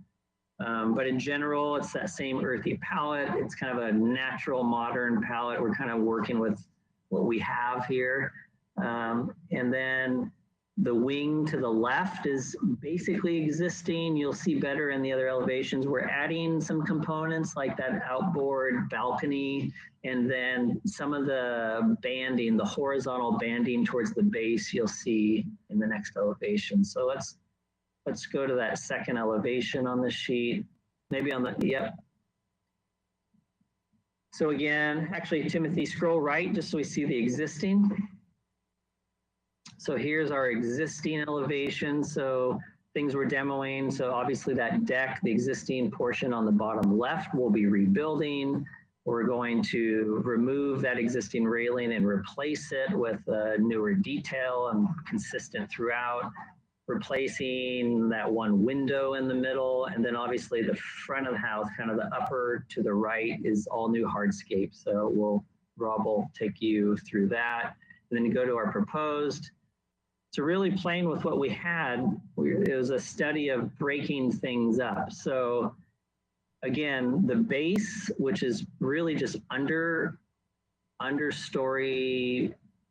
But in general, it's that same earthy palette. It's kind of a natural modern palette. We're kind of working with what we have here. And then the wing to the left is basically existing. You'll see better in the other elevations. We're adding some components like that outboard balcony, and then some of the banding, the horizontal banding towards the base, you'll see in the next elevation. So let's go to that second elevation on the sheet. Maybe on the, yep. So again, actually, Timothy, scroll right just so we see the existing. So here's our existing elevation. So things we're demoing. So obviously that deck, the existing portion on the bottom left, we'll be rebuilding. We're going to remove that existing railing and replace it with a newer detail and consistent throughout, replacing that one window in the middle. And then obviously the front of the house, kind of the upper to the right, is all new hardscape. So Rob will take you through that. And then you go to our proposed. So really playing with what we had, it was a study of breaking things up. So again, the base, which is really just understory,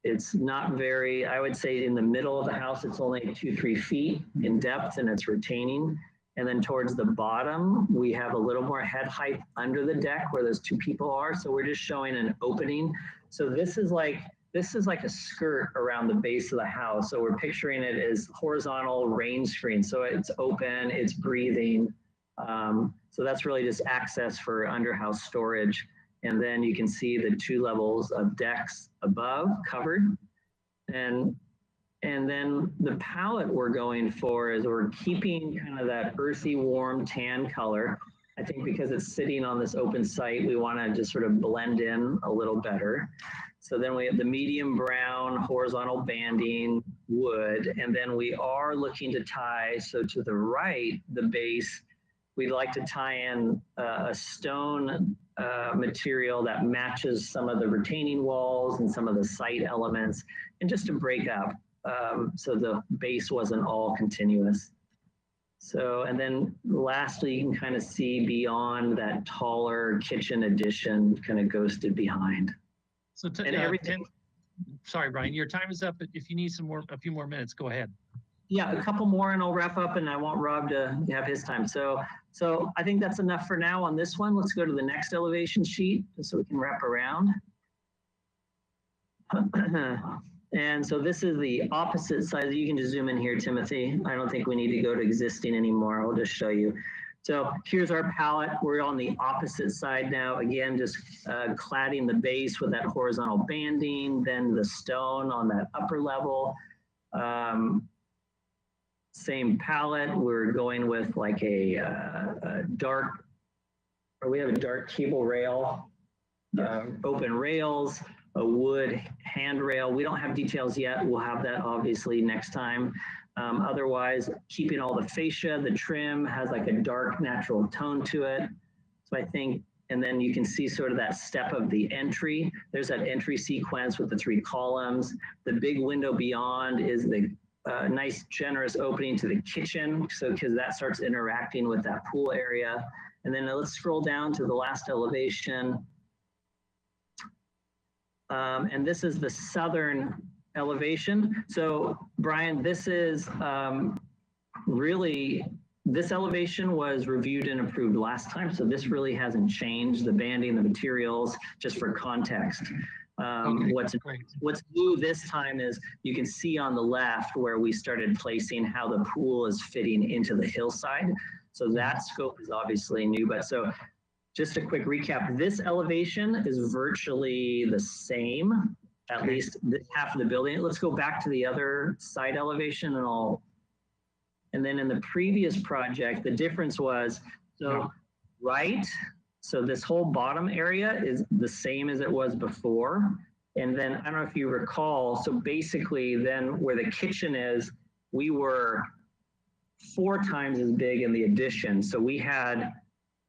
it's not very, I would say in the middle of the house, it's only 2-3 feet in depth and it's retaining. And then towards the bottom, we have a little more head height under the deck where those two people are. So we're just showing an opening. So this is like a skirt around the base of the house. So we're picturing it as horizontal rain screen. So it's open, it's breathing. So that's really just access for underhouse storage. And then you can see the 2 levels of decks above covered. And then the palette we're going for is we're keeping kind of that earthy, warm tan color. I think because it's sitting on this open site, we want to just sort of blend in a little better. So then we have the medium brown horizontal banding wood, and then we are looking to tie, so to the right, the base, we'd like to tie in a stone material that matches some of the retaining walls and some of the site elements, and just to break up so the base wasn't all continuous. So, and then lastly, you can kind of see beyond that taller kitchen addition kind of ghosted behind. So everything. Sorry, Brian, your time is up, but if you need a few more minutes, go ahead. Yeah, a couple more and I'll wrap up, and I want Rob to have his time. So I think that's enough for now on this one. Let's go to the next elevation sheet just so we can wrap around. And so this is the opposite side. You can just zoom in here, Timothy. I don't think we need to go to existing anymore. I'll just show you. So here's our palette. We're on the opposite side now. Again, just cladding the base with that horizontal banding, then the stone on that upper level. Same palette. We're going with like a dark, or we have a dark cable rail, open rails, a wood handrail. We don't have details yet. We'll have that obviously next time. Otherwise, keeping all the fascia, the trim has like a dark natural tone to it. So I think, and then you can see sort of that step of the entry. There's that entry sequence with the 3 columns. The big window beyond is the nice generous opening to the kitchen. So because that starts interacting with that pool area. And then let's scroll down to the last elevation. And this is the southern elevation. So Brian, this is really, this elevation was reviewed and approved last time. So this really hasn't changed, the banding, the materials, just for context. Okay, What's new this time is you can see on the left where we started placing how the pool is fitting into the hillside. So that scope is obviously new, but so just a quick recap, this elevation is virtually the same, at least this half of the building. Let's go back to the other side elevation and then in the previous project, the difference was, so so this whole bottom area is the same as it was before. And then I don't know if you recall, so basically then where the kitchen is, we were 4 times as big in the addition. So we had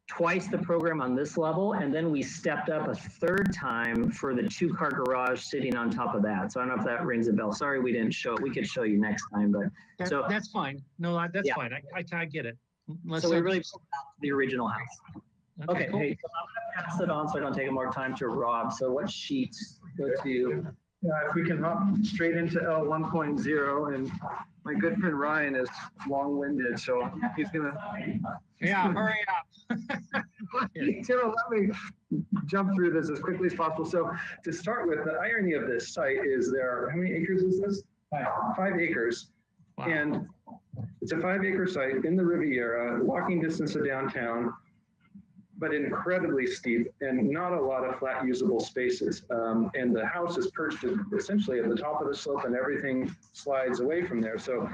twice the program on this level, and then we stepped up a 3rd time for the 2-car garage sitting on top of that. So I don't know if that rings a bell. Sorry, we didn't show it. We could show you next time, but so that's fine. No, that's fine. I get it. So we really pulled out the original house. Okay, cool. hey, so I'm gonna pass it on so I don't take more time to Rob. So what sheets go to? If we can hop straight into L 1.0, and my good friend Ryan is long-winded, so he's gonna. Yeah, hurry up. He's gonna let me jump through this as quickly as possible. So to start with, the irony of this site is how many acres is this? 5 acres. Wow. And it's a 5-acre site in the Riviera, walking distance to downtown, but incredibly steep and not a lot of flat usable spaces. And the house is perched essentially at the top of the slope and everything slides away from there. So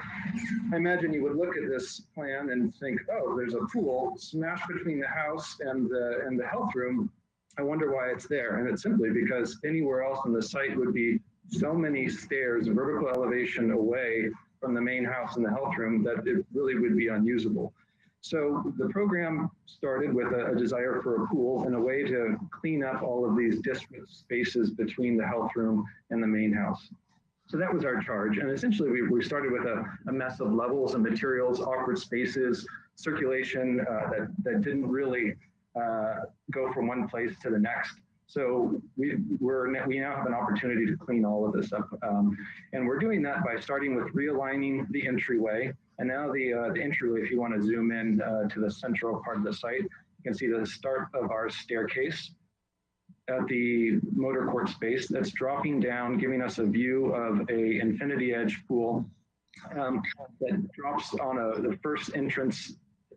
I imagine you would look at this plan and think, oh, there's a pool smashed between the house and the health room. I wonder why it's there. And it's simply because anywhere else on the site would be so many stairs, vertical elevation away from the main house and the health room that it really would be unusable. So the program started with a desire for a pool and a way to clean up all of these disparate spaces between the health room and the main house. So that was our charge. And essentially we started with a mess of levels and materials, awkward spaces, circulation that didn't really go from one place to the next. So we now have an opportunity to clean all of this up. And we're doing that by starting with realigning the entryway. And now the entryway, if you want to zoom in to the central part of the site, you can see the start of our staircase at the motor court space that's dropping down, giving us a view of a infinity edge pool that drops on the first entrance,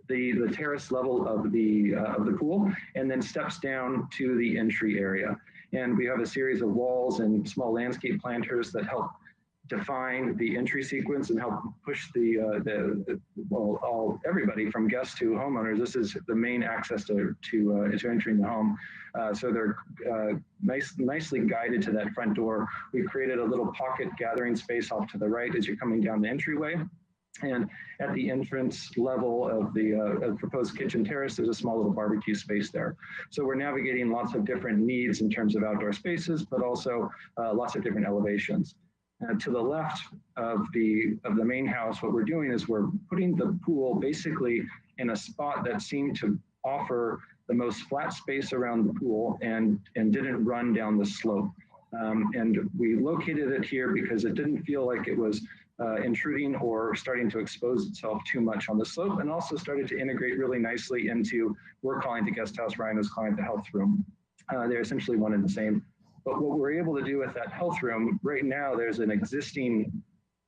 the terrace level of the pool, and then steps down to the entry area. And we have a series of walls and small landscape planters that help define the entry sequence and help push everybody from guests to homeowners. This is the main access to entering the home. So they're nicely guided to that front door. We created a little pocket gathering space off to the right as you're coming down the entryway. And at the entrance level of the proposed kitchen terrace, there's a small little barbecue space there. So we're navigating lots of different needs in terms of outdoor spaces, but also lots of different elevations. To the left of the main house, what we're doing is we're putting the pool basically in a spot that seemed to offer the most flat space around the pool and didn't run down the slope. And we located it here because it didn't feel like it was intruding or starting to expose itself too much on the slope, and also started to integrate really nicely into, we're calling it the guest house, Ryan was calling it the health room. They're essentially one and the same. But what we're able to do with that health room, right now there's an existing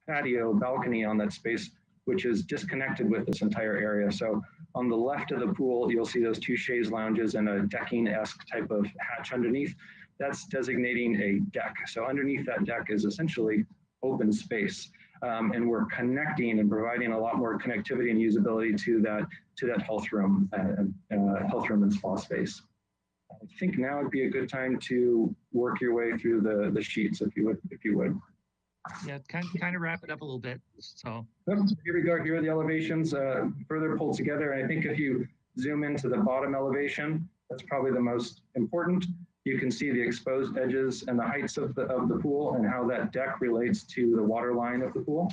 patio balcony on that space, which is disconnected with this entire area. So on the left of the pool, you'll see those 2 chaise lounges and a decking-esque type of hatch underneath. That's designating a deck. So underneath that deck is essentially open space. And we're connecting and providing a lot more connectivity and usability to that health room and spa space. I think now would be a good time to work your way through the sheets, if you would. Yeah, kind of wrap it up a little bit. So here we go. Here are the elevations further pulled together. And I think if you zoom into the bottom elevation, that's probably the most important. You can see the exposed edges and the heights of the pool and how that deck relates to the water line of the pool.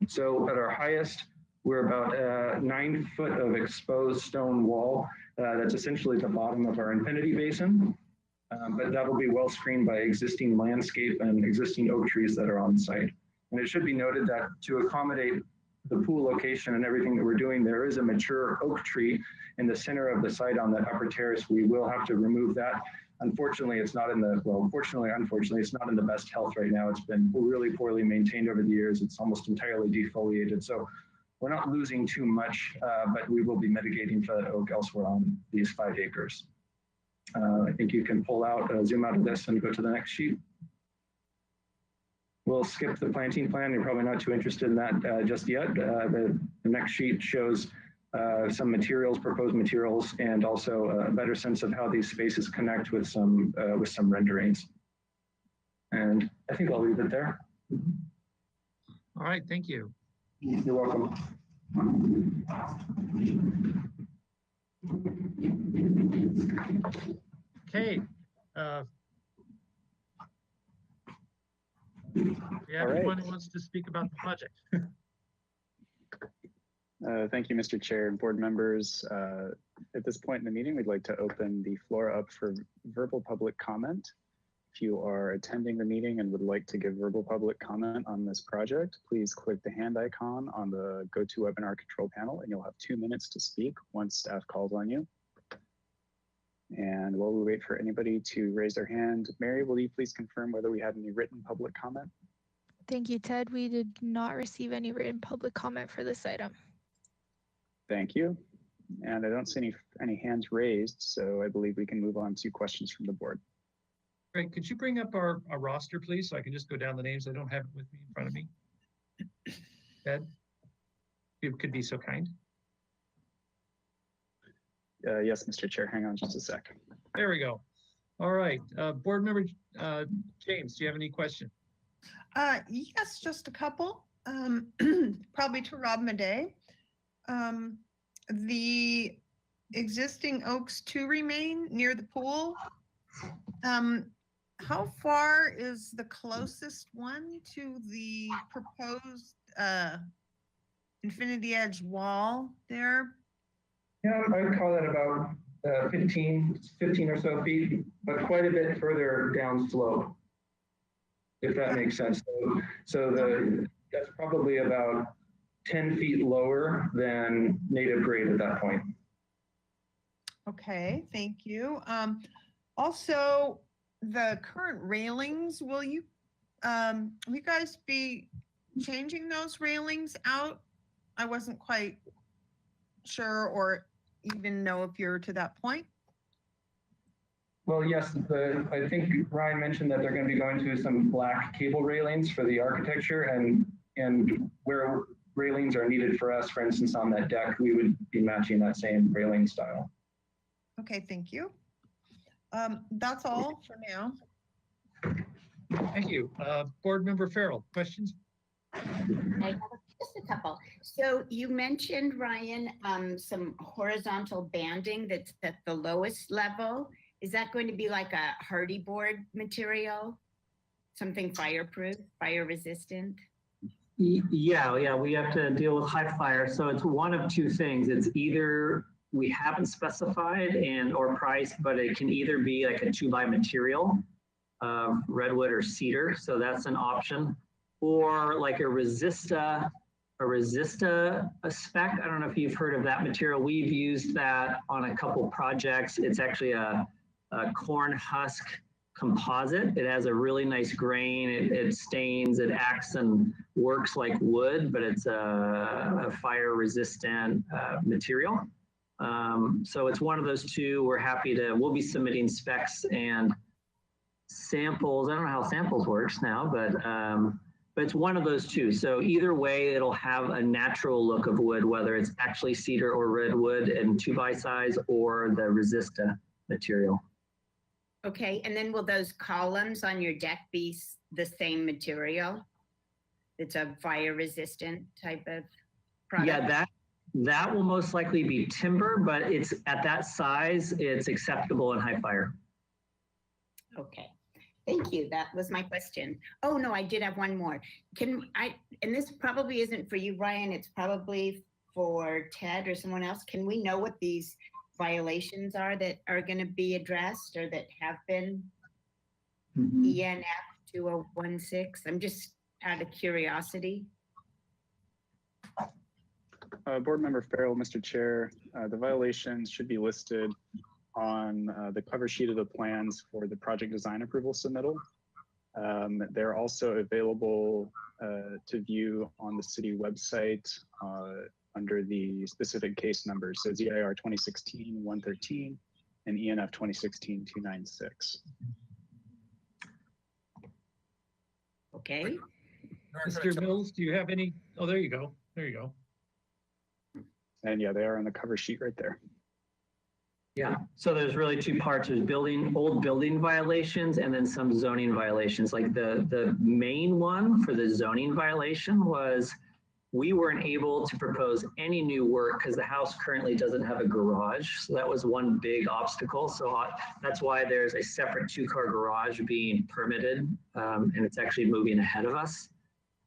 So at our highest, we're about 9 foot of exposed stone wall. That's essentially the bottom of our infinity basin. but that'll be well screened by existing landscape and existing oak trees that are on site. And it should be noted that to accommodate the pool location and everything that we're doing, there is a mature oak tree in the center of the site on that upper terrace. We will have to remove that. Unfortunately, it's not in the, well, fortunately, unfortunately, it's not in the best health right now. It's been really poorly maintained over the years. It's almost entirely defoliated. So we're not losing too much, but we will be mitigating for that oak elsewhere on these 5 acres. I think you can pull out, zoom out of this and go to the next sheet. We'll skip the planting plan. You're probably not too interested in that just yet. The next sheet shows some materials, proposed materials, and also a better sense of how these spaces connect with some renderings. And I think I'll leave it there. All right, thank you. You're welcome. Okay. Do you have anyone who wants to speak about the project? Thank you, Mr. Chair and board members. At this point in the meeting, we'd like to open the floor up for verbal public comment. If you are attending the meeting and would like to give verbal public comment on this project, please click the hand icon on the GoToWebinar control panel and you'll have 2 minutes to speak once staff calls on you. And while we wait for anybody to raise their hand, Mary, will you please confirm whether we had any written public comment? Thank you, Ted. We did not receive any written public comment for this item. Thank you. And I don't see any hands raised, so I believe we can move on to questions from the board. Great. Could you bring up our roster, please, so I can just go down the names? I don't have it with me in front of me. Ed, if you could be so kind. Yes, Mr. Chair, hang on just a sec. There we go. All right, board member James, do you have any questions? Yes, just a couple. Probably to Rob Madej. The existing oaks to remain near the pool. How far is the closest one to the proposed Infinity Edge wall there? Yeah, I would call that about 15 or so feet, but quite a bit further down slope, if that makes sense. So that's probably about 10 feet lower than native grade at that point. Okay, thank you. Also, the current railings, will you guys be changing those railings out? I wasn't quite sure or even know if you're to that point. Well, yes, I think Ryan mentioned that they're going to be going to some black cable railings for the architecture, and where railings are needed for us, for instance, on that deck, we would be matching that same railing style. Okay, thank you. That's all for now. Thank you. Board member Farrell, questions? I have just a couple. So you mentioned, Ryan, some horizontal banding that's at the lowest level. Is that going to be like a hardy board material? Something fireproof, fire resistant? Yeah, we have to deal with high fire. So it's one of two things. It's either we haven't specified or priced, but it can either be like a 2x material, redwood or cedar. So that's an option. Or like a Resista spec. I don't know if you've heard of that material. We've used that on a couple projects. It's actually a corn husk composite. It has a really nice grain. It stains, it acts and works like wood, but it's a fire resistant material. So it's one of those two. We'll be submitting specs and samples. I don't know how samples works now, but it's one of those two. So either way, it'll have a natural look of wood, whether it's actually cedar or redwood and 2x size or the Resista material. Okay, and then will those columns on your deck be the same material? It's a fire resistant type of product? Yeah, that will most likely be timber, but it's at that size, it's acceptable in high fire. Okay, thank you. That was my question. Oh no, I did have one more. And this probably isn't for you, Ryan, it's probably for Ted or someone else. Can we know what these violations are that are going to be addressed or that have been Mhm. ENF 2016? I'm just out of curiosity. Board Member Farrell, Mr. Chair, the violations should be listed on the cover sheet of the plans for the project design approval submittal. They're also available to view on the city website under the specific case numbers. So ZIR 2016-113 and ENF 2016-296. Okay. Mr. Mills, do you have any? Oh, there you go. There you go. And yeah, they are on the cover sheet right there. Yeah, so there's really two parts. There's old building violations and then some zoning violations. Like the main one for the zoning violation was we weren't able to propose any new work because the house currently doesn't have a garage. So that was one big obstacle. So that's why there's a separate 2-car garage being permitted, and it's actually moving ahead of us.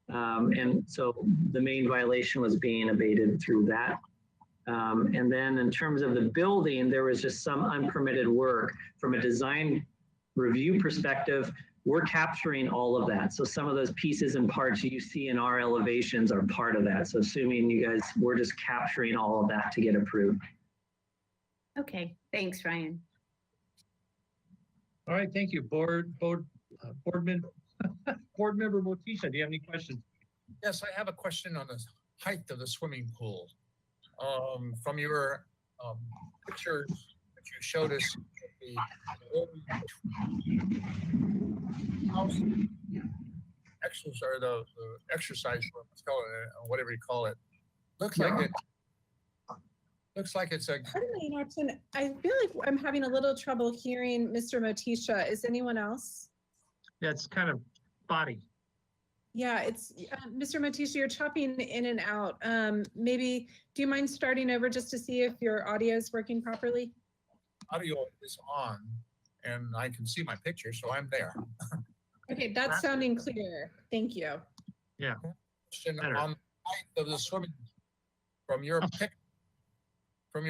And so the main violation was being abated through that. And then in terms of the building, there was just some unpermitted work from a design review perspective. We're capturing all of that. So some of those pieces and parts you see in our elevations are part of that. So assuming you guys, we're just capturing all of that to get approved. Okay, thanks, Ryan. All right, thank you. Board Member Motisha, do you have any questions? Yes, I have a question on the height of the swimming pool. From your pictures that you showed us, the house exercise room, let's call it, whatever you call it, looks like it's a. Pardon me, Norton. I feel like I'm having a little trouble hearing Mr. Motisha. Is anyone else? Yeah, it's kind of spotty. Yeah, it's Mr. Motisha, you're chopping in and out. Maybe, do you mind starting over just to see if your audio is working properly? Audio is on and I can see my picture, so I'm there. Okay, that's sounding clear. Thank you. Yeah. Question Better. on the height of the swimming from your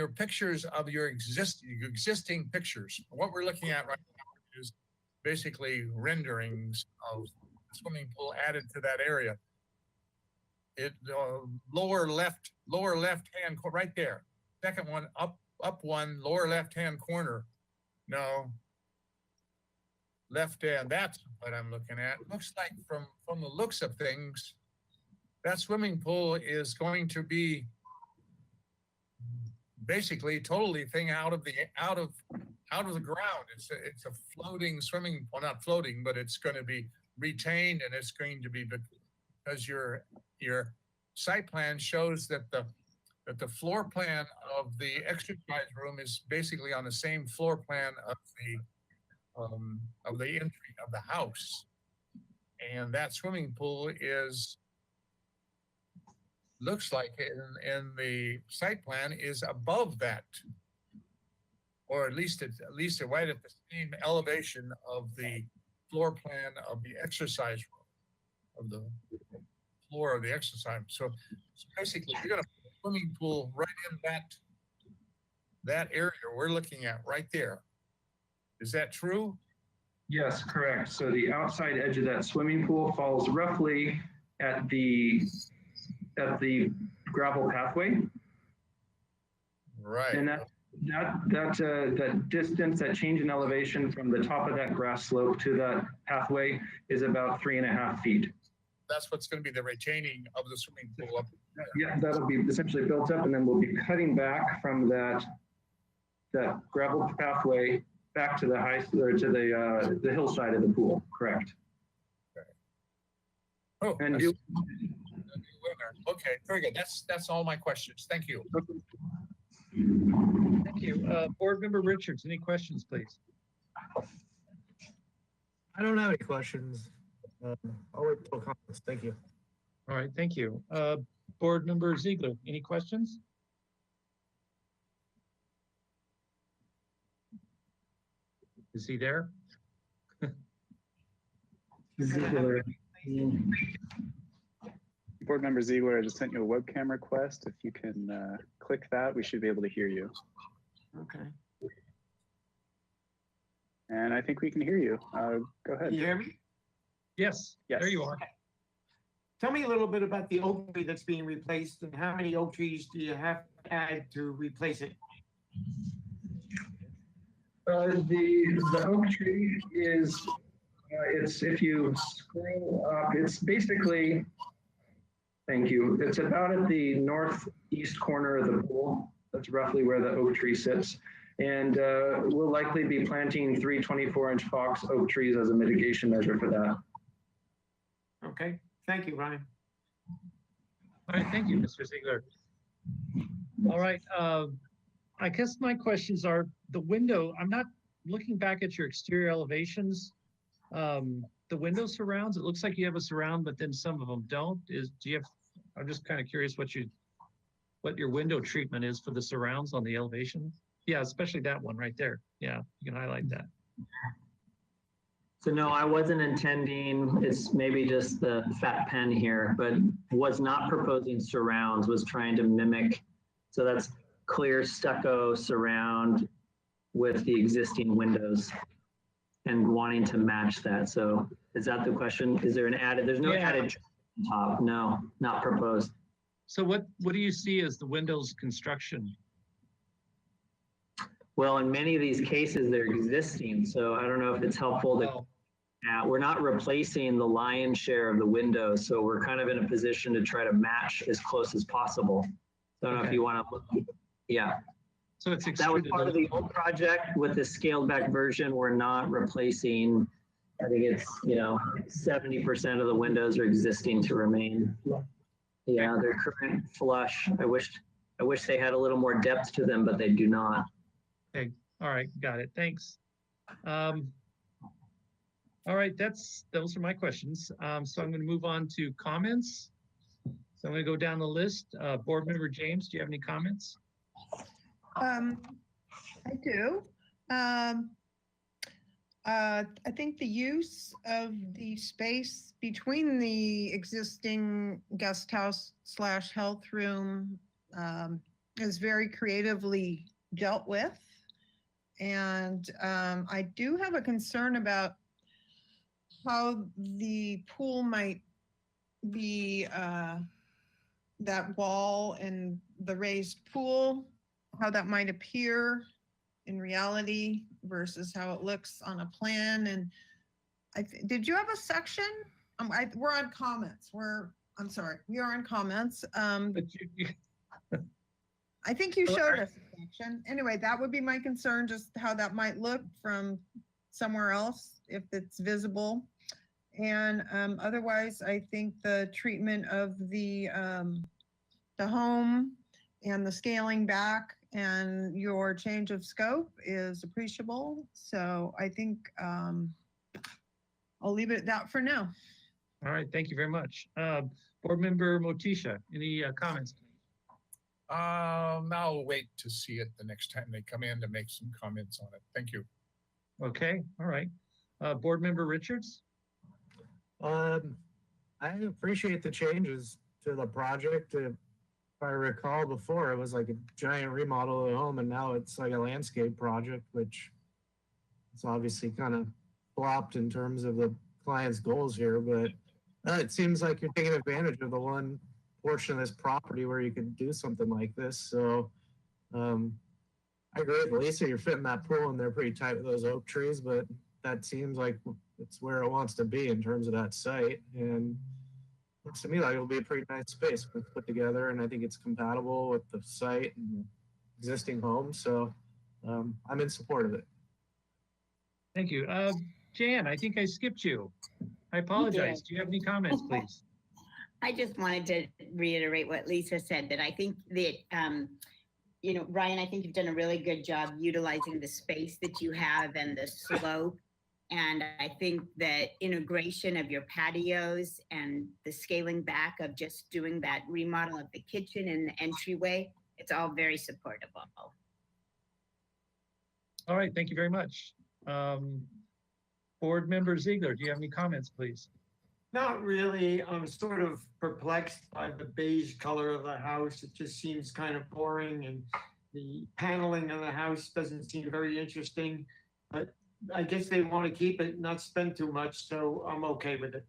pictures of your existing pictures. What we're looking at right now is basically renderings of the swimming pool added to that area. It lower left hand right there. Second one up one, lower left hand corner. No. Left hand, that's what I'm looking at. Looks like from the looks of things, that swimming pool is going to be basically totally thing out of the ground. It's a floating swimming, well, not floating, but it's going to be retained, and it's going to be because your site plan shows that the floor plan of the exercise room is basically on the same floor plan of the entry of the house, and that swimming pool looks like in the site plan is above that, or at least right at the same elevation of the floor plan of the exercise room, of the floor of the exercise. So basically, you're going to put a swimming pool right in that area we're looking at right there. Is that true? Yes, correct. So the outside edge of that swimming pool falls roughly at the gravel pathway. Right. And that distance, that change in elevation from the top of that grass slope to that pathway is about 3.5 feet. That's what's going to be the retaining of the swimming pool up there. Yeah, that'll be essentially built up, and then we'll be cutting back from that gravel pathway back to the hillside of the pool. Correct. Okay. Oh, And okay, very good. That's all my questions. Thank you. Thank you. Board Member Richards, any questions, please? I don't have any questions. I'll wait till comments. Thank you. All right, thank you. Board Member Ziegler, any questions? Is he there? Board Member Ziegler, I just sent you a webcam request. If you can click that, we should be able to hear you. Okay. And I think we can hear you. Go ahead. Can you hear me? Yes, Yes. there you are. Tell me a little bit about the oak tree that's being replaced and how many oak trees do you have to add to replace it? The oak tree is, it's, if you scroll up, it's basically, thank you, it's about at the northeast corner of the pool. That's roughly where the oak tree sits. And we'll likely be planting 3 24-inch box oak trees as a mitigation measure for that. Okay, thank you, Ryan. All right, thank you, Mr. Ziegler. All right, I guess my questions are the window. I'm not looking back at your exterior elevations. The window surrounds, it looks like you have a surround, but then some of them don't. I'm just kind of curious what your window treatment is for the surrounds on the elevation. Yeah, especially that one right there. Yeah, you can highlight that. So no, I wasn't intending, it's maybe just the fat pen here, but was not proposing surrounds, was trying to mimic. So that's clear stucco surround with the existing windows and wanting to match that. So is that the question? Is there an added, there's no added top? No, not proposed. So what do you see as the windows construction? Well, in many of these cases, they're existing. So I don't know if it's helpful to, we're not replacing the lion's share of the windows. So we're kind of in a position to try to match as close as possible. So I don't know if you want to look, yeah. So it's that was part of the old project. With the scaled back version, we're not replacing, I think it's, 70% of the windows are existing to remain. Yeah, they're current flush. I wish they had a little more depth to them, but they do not. Okay, all right, got it, thanks. All right, those are my questions. So I'm gonna move on to comments. So I'm gonna go down the list. Board Member James, do you have any comments? I do. I think the use of the space between the existing guest house / health room is very creatively dealt with. And I do have a concern about how the pool might be, that wall and the raised pool, how that might appear in reality versus how it looks on a plan. And did you have a section? We're on comments. I'm sorry, we are on comments. I think you showed us a section. Anyway, that would be my concern, just how that might look from somewhere else, if it's visible. And otherwise, I think the treatment of the home and the scaling back and your change of scope is appreciable. So I think I'll leave it at that for now. All right, thank you very much. Board Member Motisha, any comments? I'll wait to see it the next time they come in to make some comments on it. Thank you. Okay, all right. Board Member Richards? I appreciate the changes to the project. If I recall before, it was like a giant remodel of the home, and now it's like a landscape project, which is obviously kind of flopped in terms of the client's goals here, but it seems like you're taking advantage of the one portion of this property where you could do something like this. So I agree with Lisa, you're fitting that pool in there pretty tight with those oak trees, but that seems like it's where it wants to be in terms of that site. And looks to me like it'll be a pretty nice space put together, and I think it's compatible with the site and the existing home. So I'm in support of it. Thank you. Jan, I think I skipped you. I apologize. Do you have any comments, please? I just wanted to reiterate what Lisa said, that I think that, Ryan, I think you've done a really good job utilizing the space that you have and the slope. And I think that integration of your patios and the scaling back of just doing that remodel of the kitchen and the entryway, it's all very supportable. All right, thank you very much. Board Member Ziegler, do you have any comments, please? Not really. I'm sort of perplexed by the beige color of the house. It just seems kind of boring and The paneling of the house doesn't seem very interesting, but I guess they want to keep it, not spend too much, so I'm okay with it.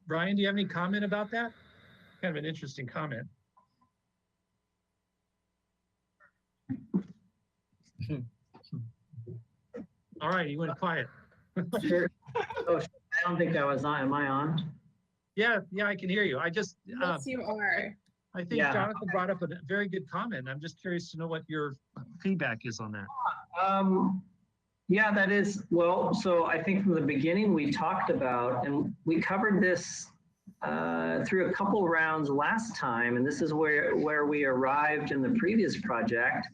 Brian, do you have any comment about that? Kind of an interesting comment. All right, you went quiet. Sure. Oh, I don't think I was on. Am I on? Yeah, I can hear you. I just, Yes, you are. I think Yeah. Jonathan brought up a very good comment. I'm just curious to know what your feedback is on that. Yeah, that is, well, so I think from the beginning we talked about, and we covered this through a couple rounds last time, and this is where we arrived in the previous project.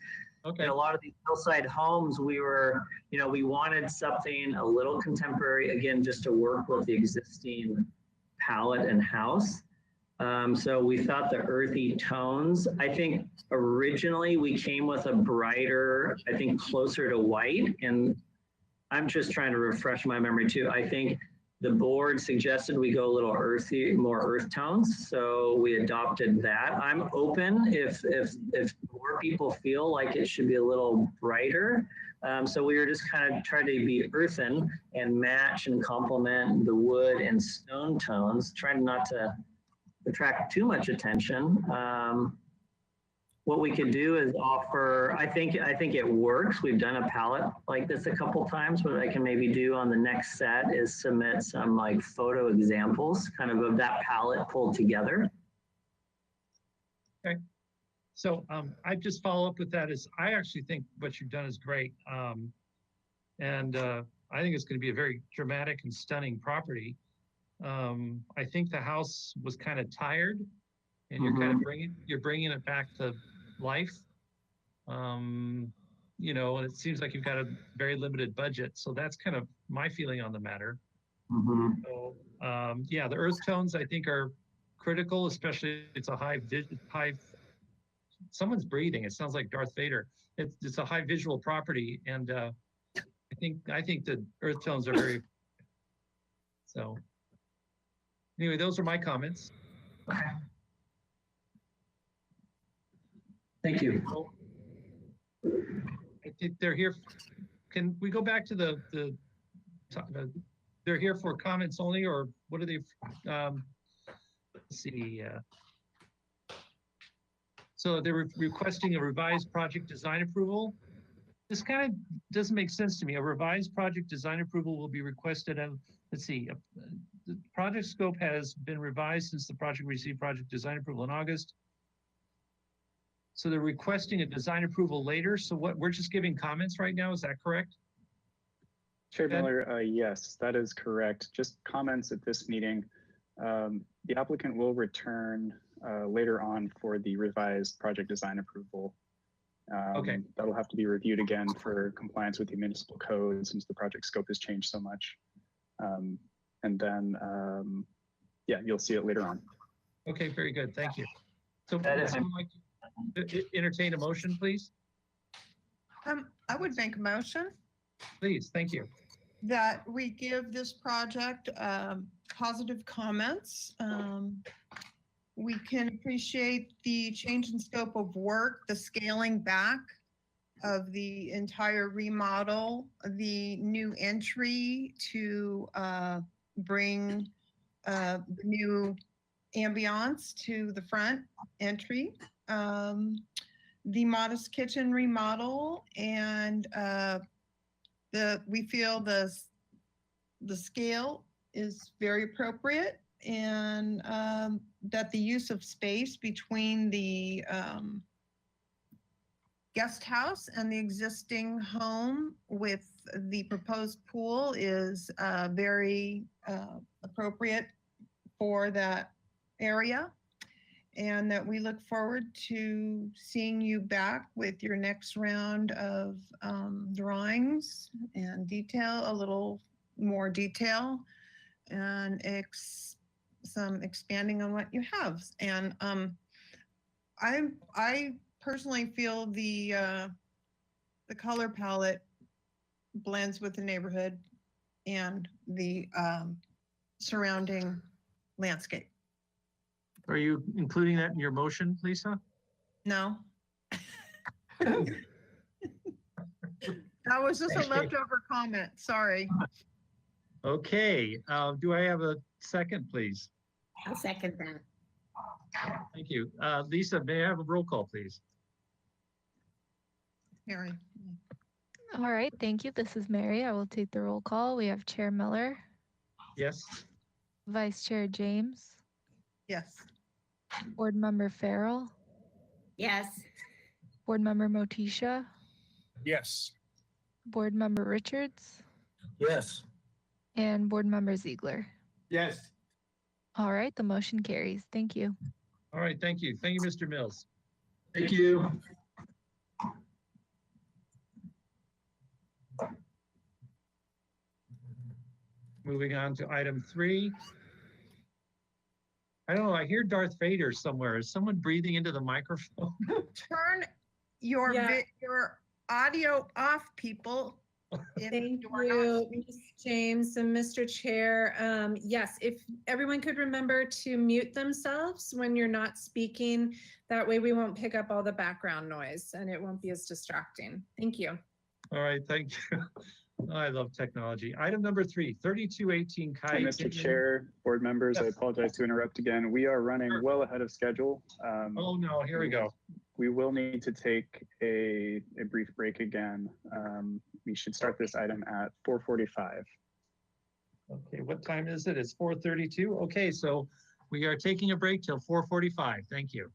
Okay. In a lot of these hillside homes, we were, we wanted something a little contemporary, again, just to work with the existing palette and house. So we thought the earthy tones, I think originally we came with a brighter, I think closer to white. And I'm just trying to refresh my memory too. I think the board suggested we go a little earthy, more earth tones. So we adopted that. I'm open if more people feel like it should be a little brighter. So we were just kind of trying to be earthen and match and complement the wood and stone tones, trying not to attract too much attention. What we could do is offer, I think it works. We've done a palette like this a couple times. What I can maybe do on the next set is submit some like photo examples kind of that palette pulled together. Okay. So I just follow up with that is I actually think what you've done is great. And I think it's going to be a very dramatic and stunning property. I think the house was kind of tired and you're kind of bringing it back to life. And it seems like you've got a very limited budget. So that's kind of my feeling on the matter. So yeah, the earth tones I think are critical, especially it's a high, someone's breathing. It sounds like Darth Vader. It's a high visual property. And I think the earth tones are very, so anyway, those are my comments. Okay. Thank you. I think they're here. Can we go back to the they're here for comments only, or what are they? Let's see. So they're requesting a revised project design approval. This kind of doesn't make sense to me. A revised project design approval will be requested. And let's see. The project scope has been revised since the project received project design approval in August. So they're requesting a design approval later. So what, we're just giving comments right now, is that correct? Chair Miller, yes, that is correct. Just comments at this meeting. The applicant will return later on for the revised project design approval. Okay. That'll have to be reviewed again for compliance with the municipal code since the project scope has changed so much. And then, yeah, you'll see it later on. Okay, very good. Thank you. So would someone like to entertain a motion, please? I would make a motion Please, thank you. that we give this project positive comments. We can appreciate the change in scope of work, the scaling back of the entire remodel, the new entry to bring the new ambiance to the front entry, the modest kitchen remodel, and we feel the scale is very appropriate, and that the use of space between the guest house and the existing home with the proposed pool is very appropriate for that area, and that we look forward to seeing you back with your next round of drawings and detail, a little more detail, and some expanding on what you have. And I personally feel the color palette blends with the neighborhood and the surrounding landscape. Are you including that in your motion, Lisa? No. That was just a Okay. leftover comment, sorry. Okay, do I have a second, please? I'll second that. Thank you. Lisa, may I have a roll call, please? Mary. All right, thank you. This is Mary. I will take the roll call. We have Chair Miller, Yes? Vice Chair James, Yes. Board Member Farrell, Yes. Board Member Motisha, Yes. Board Member Richards, Yes. and Board Member Ziegler. Yes. All right, the motion carries. Thank you. All right, thank you. Thank you, Mr. Mills. Thank you. Moving on to item 3. I don't know, I hear Darth Vader somewhere. Is someone breathing into the microphone? Turn your Yeah. your audio off, people. if Thank you are not you, Ms. James and Mr. Chair. Yes, if everyone could remember to mute themselves when you're not speaking, that way we won't pick up all the background noise and it won't be as distracting. Thank you. All right, thank you. I love technology. Item number 3, 3218 Kai. And Mr. Chair, board members, I Yes. apologize to interrupt again. We are running Sure. well ahead of schedule. Oh, no, here we go. We will need to take a brief break again. We should start this item at 4:45. Okay, what time is it? It's 4:32. Okay, so we are taking a break till 4:45. Thank you.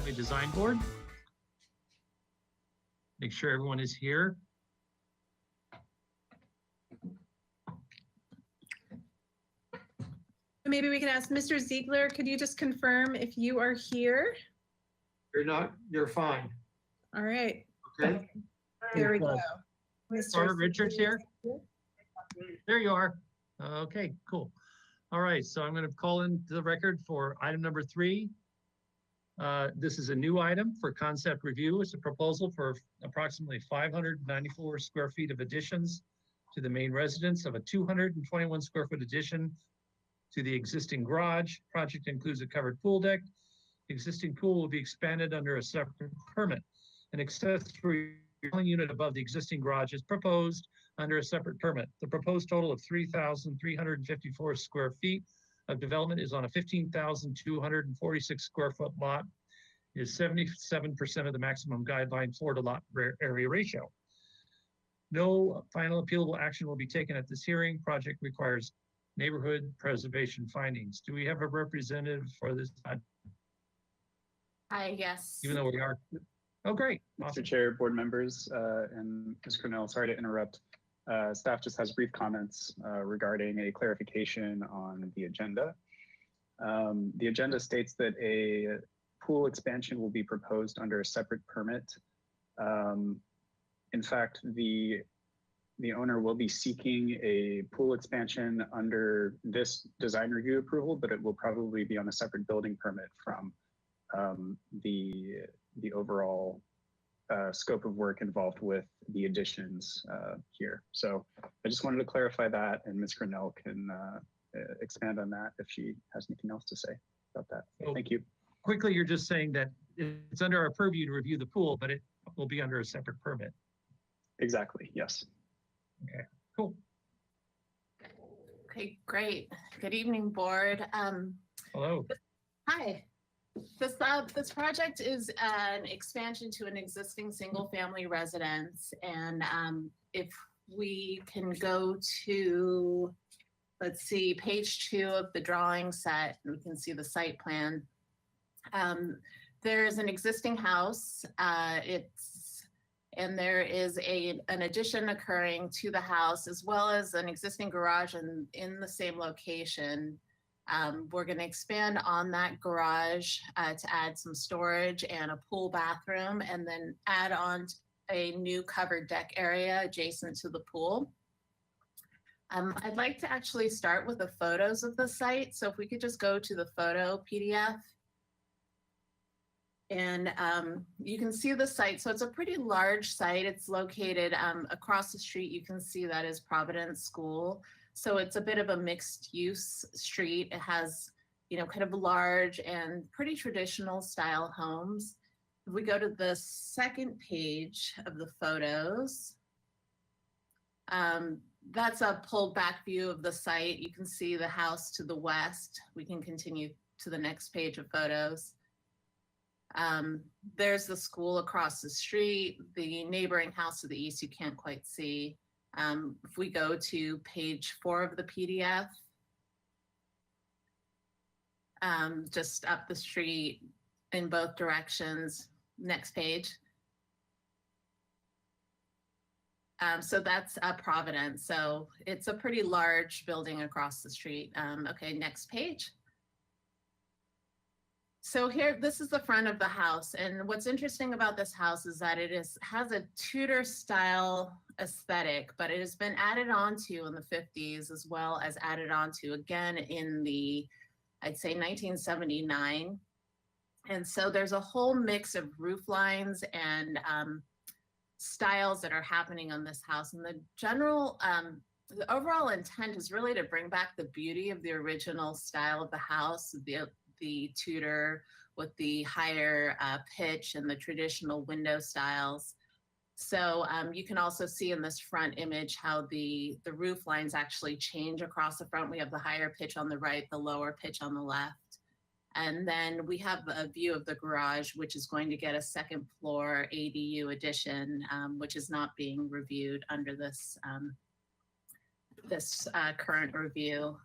Family Design Board. Make sure everyone is here. Maybe we can ask Mr. Ziegler, could you just confirm if you are here? You're not, you're fine. All right, Okay. there we go. Robert Richards here. There you are. Okay, cool. All right, so I'm going to call in the record for item number 3. This is a new item for concept review. It's a proposal for approximately 594 square feet of additions to the main residence of a 221 square foot addition to the existing garage. Project includes a covered pool deck. The existing pool will be expanded under a separate permit. An accessory dwelling unit above the existing garage is proposed under a separate permit. The proposed total of 3,354 square feet of development is on a 15,246 square foot lot, is 77% of the maximum guideline floor to lot area ratio. No final appealable action will be taken at this hearing. Project requires neighborhood preservation findings. Do we have a representative for this? Hi, yes. Even though we are, oh, great. Mr. Chair, board members, and Ms. Cornell, sorry to interrupt. Staff just has brief comments regarding a clarification on the agenda. The agenda states that a pool expansion will be proposed under a separate permit. In fact, the owner will be seeking a pool expansion under this design review approval, but it will probably be on a separate building permit from the the overall scope of work involved with the additions here. So I just wanted to clarify that, and Ms. Grinnell can expand on that if she has anything else to say about that. So Thank you. quickly, you're just saying that it's under our purview to review the pool, but it will be under a separate permit. Exactly, yes. Okay, cool. Okay, great. Good evening, board. Hello. Hi. This project is an expansion to an existing single-family residence, and if we can go to, let's see, page 2 of the drawing set, we can see the site plan. There is an existing house. And there is an addition occurring to the house, as well as an existing garage in the same location. We're going to expand on that garage to add some storage and a pool bathroom, and then add on a new covered deck area adjacent to the pool. I'd like to actually start with the photos of the site. So if we could just go to the photo PDF. And you can see the site. So it's a pretty large site. It's located across the street. You can see that is Providence School. So it's a bit of a mixed use street. It has, kind of large and pretty traditional style homes. If we go to the second page of the photos, that's a pulled back view of the site. You can see the house to the west. We can continue to the next page of photos. There's the school across the street, the neighboring house to the east you can't quite see. If we go to page 4 of the PDF, just up the street in both directions, next page. So that's Providence. So it's a pretty large building across the street. Okay, next page. So here, this is the front of the house. And what's interesting about this house is that it has a Tudor style aesthetic, but it has been added onto in the 50s, as well as added onto again in the, I'd say 1979. And so there's a whole mix of roof lines and styles that are happening on this house. And the overall intent is really to bring back the beauty of the original style of the house, the Tudor with the higher pitch and the traditional window styles. So you can also see in this front image how the roof lines actually change across the front. We have the higher pitch on the right, the lower pitch on the left. And then we have a view of the garage, which is going to get a second floor ADU addition, which is not being reviewed under this current review.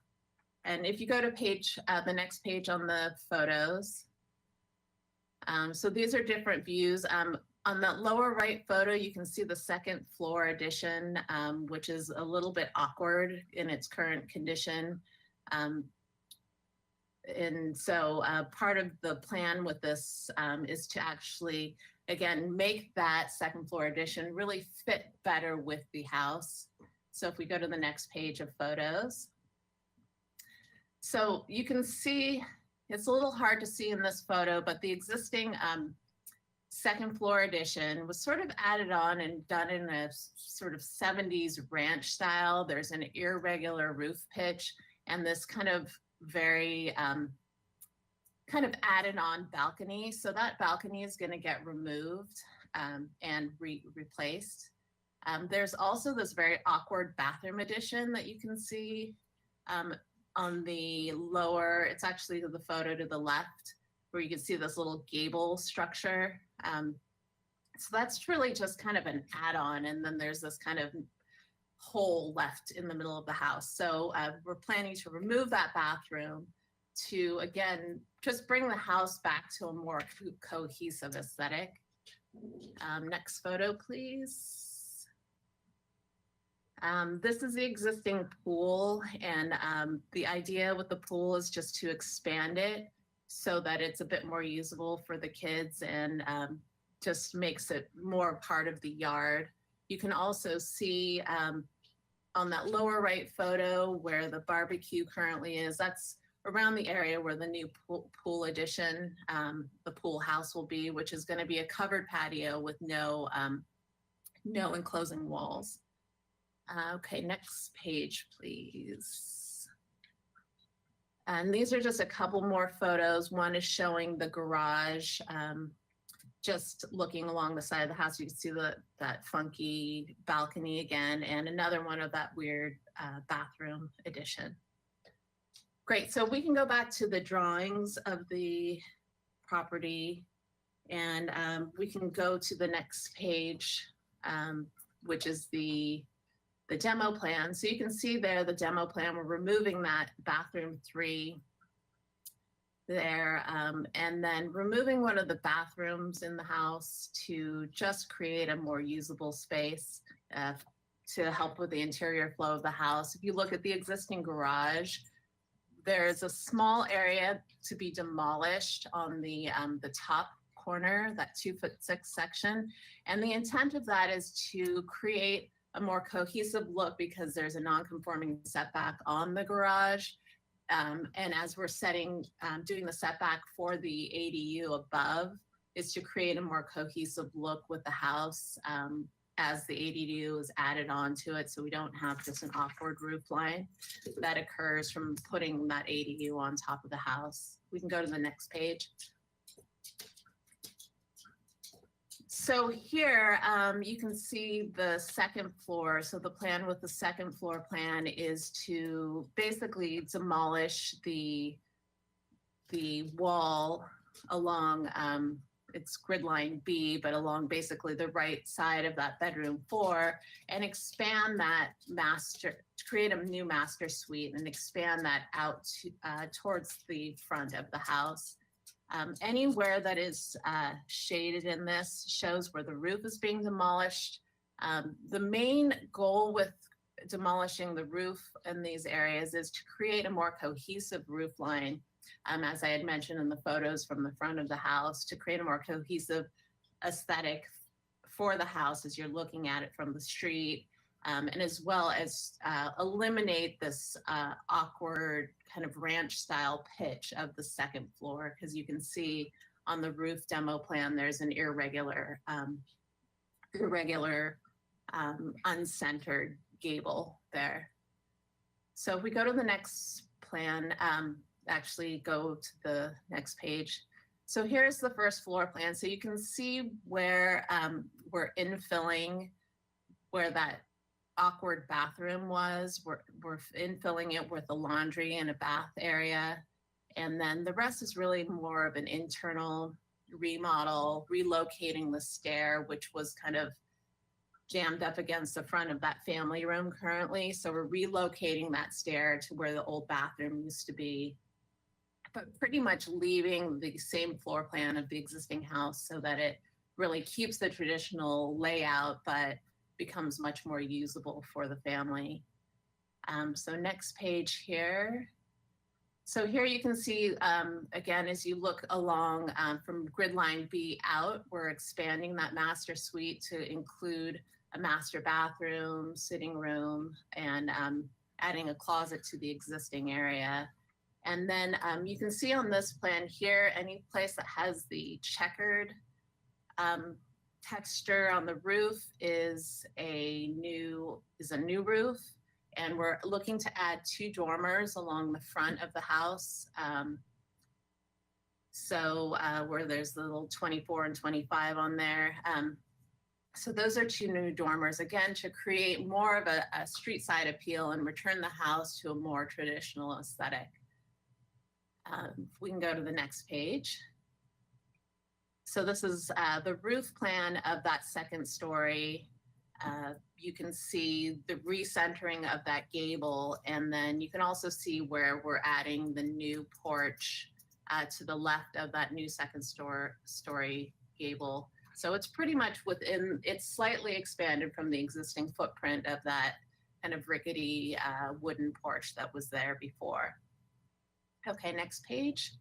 And if you go to the next page on the photos, so these are different views. On that lower right photo, you can see the second floor addition, which is a little bit awkward in its current condition. And so part of the plan with this is to actually, again, make that second floor addition really fit better with the house. So if we go to the next page of photos. So you can see, it's a little hard to see in this photo, but the existing second floor addition was sort of added on and done in a sort of 70s ranch style. There's an irregular roof pitch and this kind of very kind of added on balcony. So that balcony is going to get removed and replaced. There's also this very awkward bathroom addition that you can see on the lower, it's actually the photo to the left, where you can see this little gable structure. So that's really just kind of an add-on. And then there's this kind of hole left in the middle of the house. So we're planning to remove that bathroom to, again, just bring the house back to a more cohesive aesthetic. Next photo, please. This is the existing pool, and the idea with the pool is just to expand it so that it's a bit more usable for the kids and just makes it more part of the yard. You can also see on that lower right photo where the barbecue currently is, that's around the area where the new pool addition, the pool house will be, which is going to be a covered patio with no enclosing walls. Okay, next page, please. And these are just a couple more photos. One is showing the garage, just looking along the side of the house. You can see that funky balcony again, and another one of that weird bathroom addition. Great, so we can go back to the drawings of the property, and we can go to the next page, which is the demo plan. So you can see there the demo plan. We're removing that bathroom 3 there, and then removing one of the bathrooms in the house to just create a more usable space to help with the interior flow of the house. If you look at the existing garage, there's a small area to be demolished on the top corner, that 2'6" section. And the intent of that is to create a more cohesive look because there's a non-conforming setback on the garage. And as we're doing the setback for the ADU above, is to create a more cohesive look with the house as the ADU is added onto it, so we don't have just an awkward roof line that occurs from putting that ADU on top of the house. We can go to the next page. So here you can see the second floor. So the plan with the second floor plan is to basically demolish the wall along it's grid line B, but along basically the right side of that bedroom 4, and expand that to create a new master suite and expand that out to, towards the front of the house. Anywhere that is shaded in this shows where the roof is being demolished. The main goal with demolishing the roof in these areas is to create a more cohesive roof line. As I had mentioned in the photos from the front of the house, to create a more cohesive aesthetic for the house as you're looking at it from the street, and as well as eliminate this awkward kind of ranch style pitch of the second floor, because you can see on the roof demo plan there's an irregular uncentered gable there. So if we go to the next plan, actually go to the next page. So here's the first floor plan. So you can see where we're infilling where that awkward bathroom was. We're infilling it with a laundry and a bath area. And then the rest is really more of an internal remodel, relocating the stair, which was kind of jammed up against the front of that family room currently. So we're relocating that stair to where the old bathroom used to be, but pretty much leaving the same floor plan of the existing house so that it really keeps the traditional layout, but becomes much more usable for the family. So next page here. So here you can see, again, as you look along from grid line B out, we're expanding that master suite to include a master bathroom, sitting room, and adding a closet to the existing area. And then you can see on this plan here, any place that has the checkered texture on the roof is a new roof. And we're looking to add 2 dormers along the front of the house. Where there's the little 24 and 25 on there. So those are 2 new dormers, again, to create more of a street side appeal and return the house to a more traditional aesthetic. We can go to the next page. So this is the roof plan of that second story. You can see the recentering of that gable, and then you can also see where we're adding the new porch to the left of that new second story gable. So it's pretty much it's slightly expanded from the existing footprint of that kind of rickety wooden porch that was there before. Okay, next page.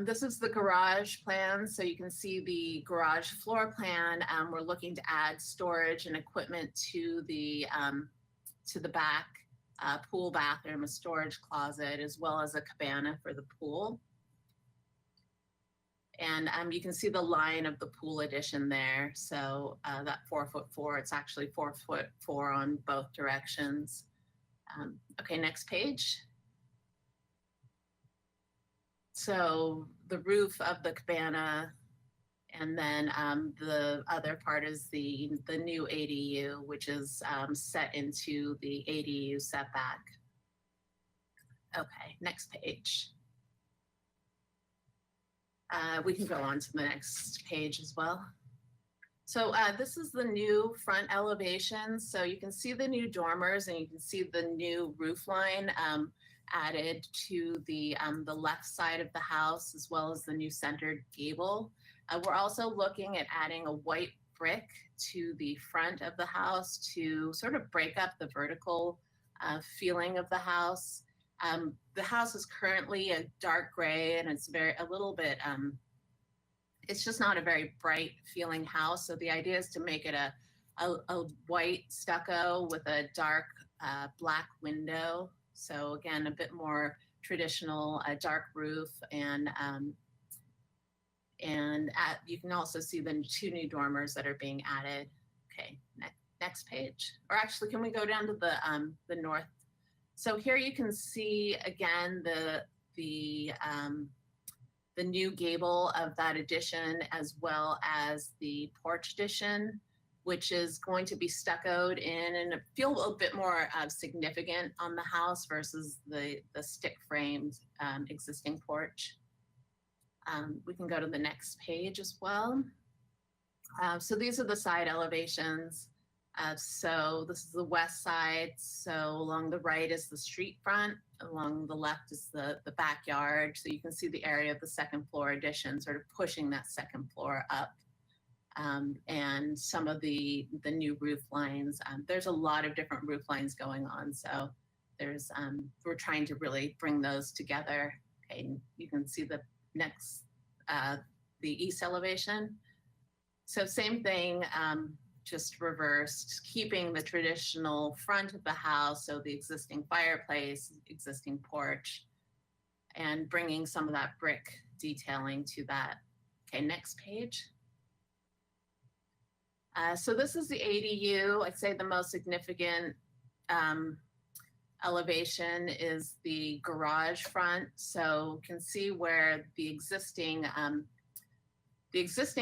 This is the garage plan. So you can see the garage floor plan. We're looking to add storage and equipment to the back pool bathroom, a storage closet, as well as a cabana for the pool. And you can see the line of the pool addition there. So that 4'4", it's actually 4'4" on both directions. Okay, next page. So the roof of the cabana, and then the other part is the new ADU, which is set into the ADU setback. Okay, next page. We can go on to the next page as well. So this is the new front elevation. So you can see the new dormers and you can see the new roof line added to the left side of the house, as well as the new centered gable. We're also looking at adding a white brick to the front of the house to sort of break up the vertical feeling of the house. The house is currently a dark gray, and it's a little bit, it's just not a very bright feeling house. So the idea is to make it a white stucco with a dark black window. So again, a bit more traditional, dark roof, and you can also see the 2 new dormers that are being added. Okay, next page. Or actually, can we go down to the north? So here you can see again the new gable of that addition, as well as the porch addition, which is going to be stuccoed in and feel a bit more significant on the house versus the stick framed existing porch. We can go to the next page as well. So these are the side elevations. So this is the west side. So along the right is the street front. Along the left is the backyard. So you can see the area of the second floor addition sort of pushing that second floor up. And some of the new roof lines. There's a lot of different roof lines going on. So there's we're trying to really bring those together. Okay, you can see the next, the east elevation. So same thing, just reversed, keeping the traditional front of the house, so the existing fireplace, existing porch, and bringing some of that brick detailing to that. Okay, next page. So this is the ADU. I'd say the most significant elevation is the garage front. So you can see where the existing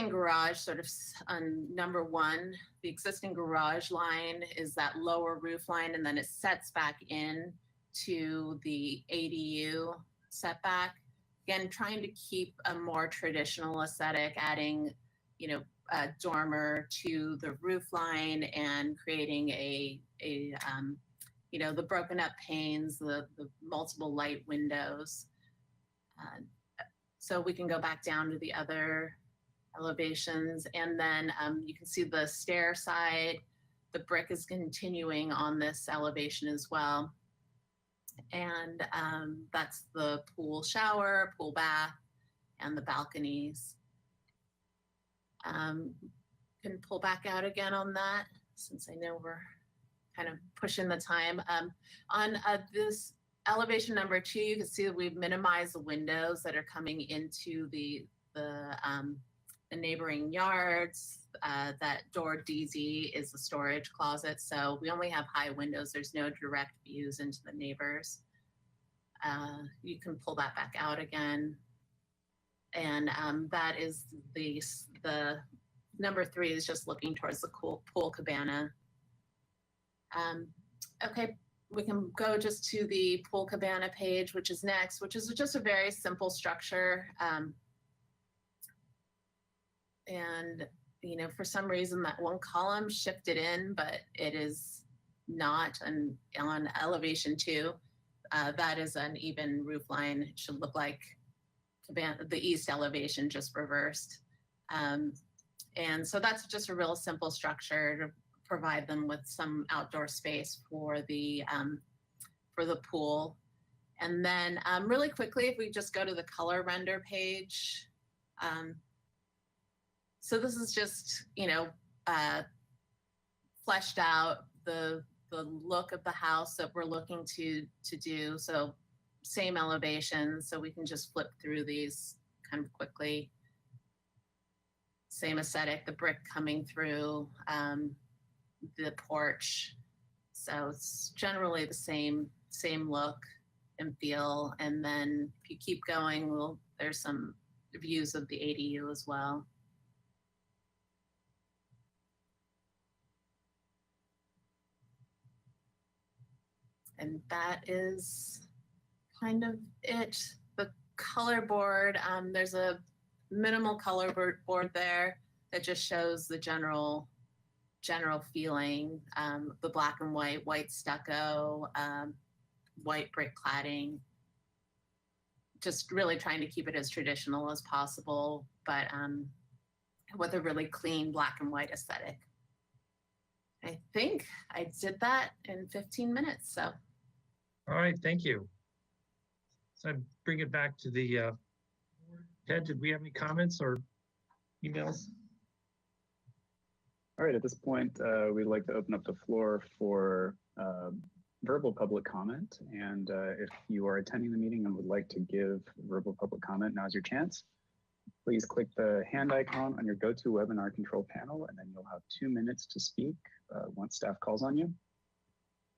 garage sort of on number 1, the existing garage line is that lower roof line, and then it sets back in to the ADU setback. Again, trying to keep a more traditional aesthetic, adding, you know, a dormer to the roof line and creating you know, the broken up panes, the multiple light windows. So we can go back down to the other elevations, and then you can see the stair side. The brick is continuing on this elevation as well. And that's the pool shower, pool bath, and the balconies. Can pull back out again on that, since I know we're kind of pushing the time. On this elevation number 2, you can see that we've minimized the windows that are coming into the neighboring yards. That door DZ is the storage closet, so we only have high windows. There's no direct views into the neighbors. You can pull that back out again. And that is the number 3 is just looking towards the pool cabana. Okay, we can go just to the pool cabana page, which is next, which is just a very simple structure. And, you know, for some reason that one column shifted in, but it is not. And on elevation 2, that is an even roof line. It should look like the east elevation just reversed. And so that's just a real simple structure to provide them with some outdoor space for the pool. And then really quickly, if we just go to the color render page. So this is just, you know, fleshed out the the look of the house that we're looking to do. So same elevation, so we can just flip through these kind of quickly. Same aesthetic, the brick coming through the porch. So it's generally the same look and feel. And then if you keep going, there's some views of the ADU as well. And that is kind of it. The color board, there's a minimal color board there that just shows the general feeling, the black and white stucco, white brick cladding. Just really trying to keep it as traditional as possible, but with a really clean black and white aesthetic. I think I did that in 15 minutes, so. All right, thank you. So I bring it back to the, Ted, did we have any comments or emails? All right, at this point, we'd like to open up the floor for verbal public comment. And if you are attending the meeting and would like to give verbal public comment, now's your chance. Please click the hand icon on your GoToWebinar control panel, and then you'll have 2 minutes to speak once staff calls on you.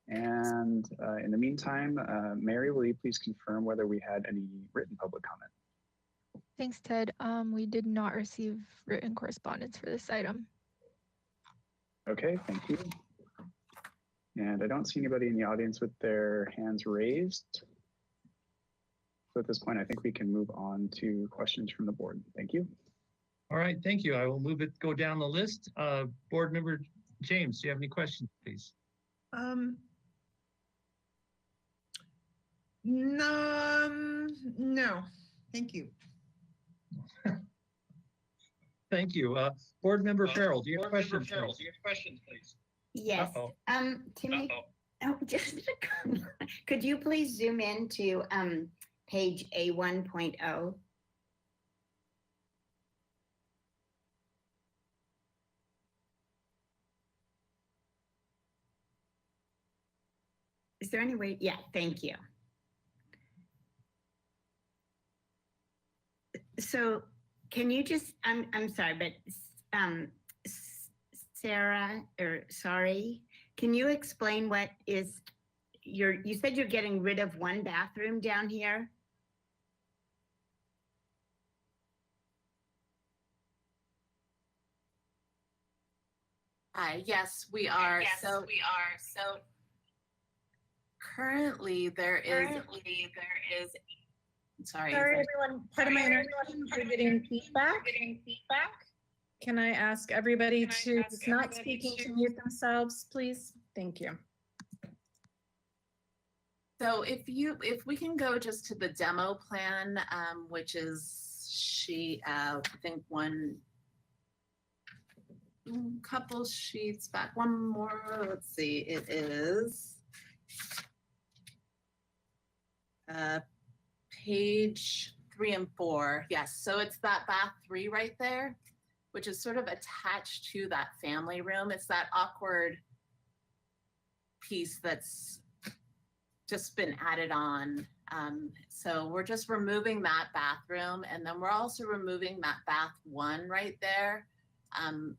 And in the meantime, Mary, will you please confirm whether we had any written public comment? Thanks, Ted. We did not receive written correspondence for this item. Okay, thank you. And I don't see anybody in the audience with their hands raised. So at this point, I think we can move on to questions from the board. Thank you. All right, thank you. I will go down the list. Board Member James, do you have any questions, please? No, thank you. Thank you. Board Member Farrell, do you have questions? Please? Yes. Uh-oh. Timmy, just could you please zoom in to page A1.0? Is there any way? Yeah, thank you. So can you just, I'm sorry, but Sarah, sorry, can you explain what is you said you're getting rid of one bathroom down here? Yes, we are. So currently there is. Sorry, everyone. Pardon my interruption. We're getting feedback. Can I ask everybody to just not speaking to mute themselves, please? Thank you. So if we can go just to the demo plan, which is I think couple sheets back, one more, let's see, it is page 3 and 4. Yes, so it's that bath 3 right there, which is sort of attached to that family room. It's that awkward piece that's just been added on. So we're just removing that bathroom, and then we're also removing that bath 1 right there, and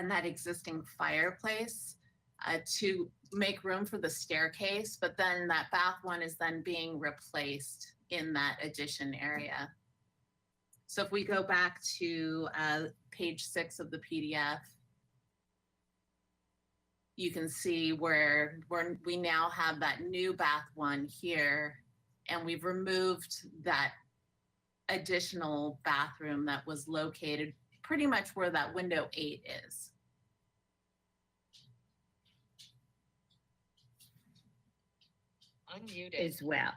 that existing fireplace to make room for the staircase. But then that bath 1 is then being replaced in that addition area. So if we go back to page 6 of the PDF, you can see where we now have that new bath 1 here, and we've removed that additional bathroom that was located pretty much where that window 8 is. Unmuted as well.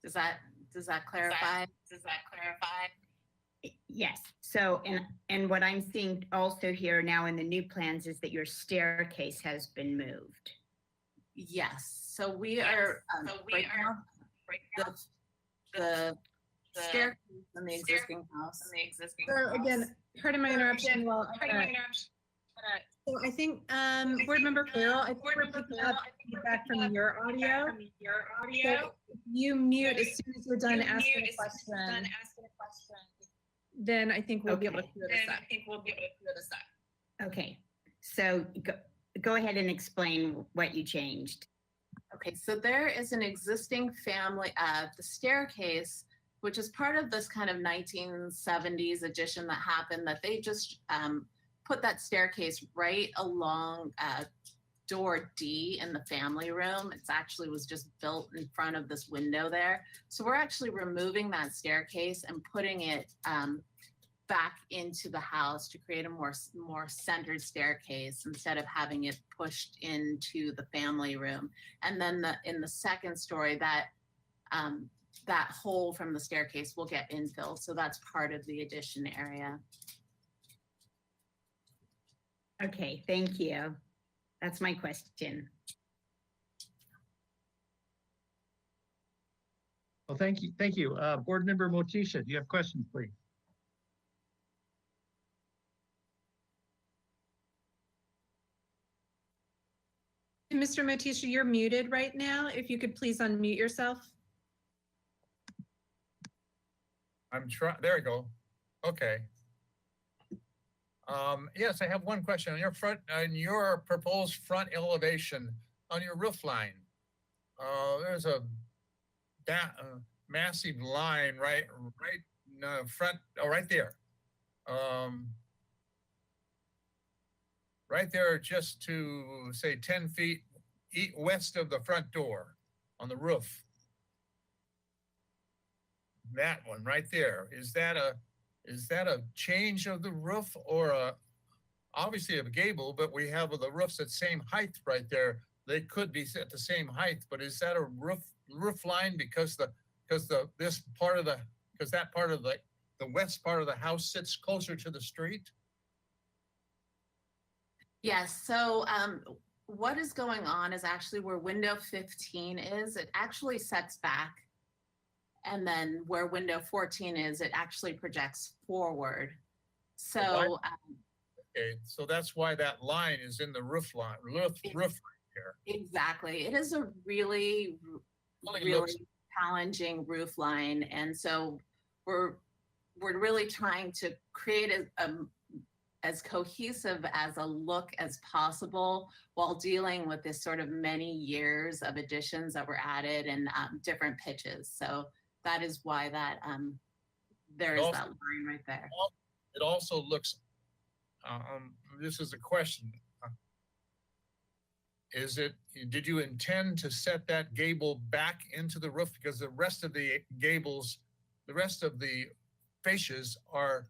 Does that clarify? Yes. So, and what I'm seeing also here now in the new plans is that your staircase has been moved. Yes. So we are right now the staircase in the existing house. So again, pardon my interruption. So I think, Board Member Farrell, I think we're picking up feedback from your audio. So you mute as soon as you're done asking a question. Then I think we'll be able to clear this up. Okay, so go ahead and explain what you changed. Okay, so there is an existing family, the staircase, which is part of this kind of 1970s addition that happened, that they just put that staircase right along door D in the family room. It's actually was just built in front of this window there. So we're actually removing that staircase and putting it back into the house to create a more centered staircase instead of having it pushed into the family room. And then in the second story, that that hole from the staircase will get infilled. So that's part of the addition area. Okay, thank you. That's my question. Well, thank you. Thank you. Board Member Motisha, do you have questions, please? Mr. Motisha, you're muted right now. If you could please unmute yourself. I'm trying, there we go. Okay. Yes, I have one question on your proposed front elevation on your roof line. There's a massive line right in the front, right there. Right there, just to say 10 feet west of the front door on the roof. That one right there, is that a change of the roof or obviously a gable, but we have the roofs at same height right there. They could be at the same height, but is that a roof line because that part of the west part of the house sits closer to the street? Yes, so what is going on is actually where window 15 is, it actually sets back. And then where window 14 is, it actually projects forward. So, okay, so that's why that line is in the roof line here. Exactly. It is a really challenging roof line. And so we're really trying to create as cohesive as a look as possible while dealing with this sort of many years of additions that were added and different pitches. So that is why that there is that line right there. It also looks, this is a question. Did you intend to set that gable back into the roof? Because the rest of the gables, the rest of the fascias are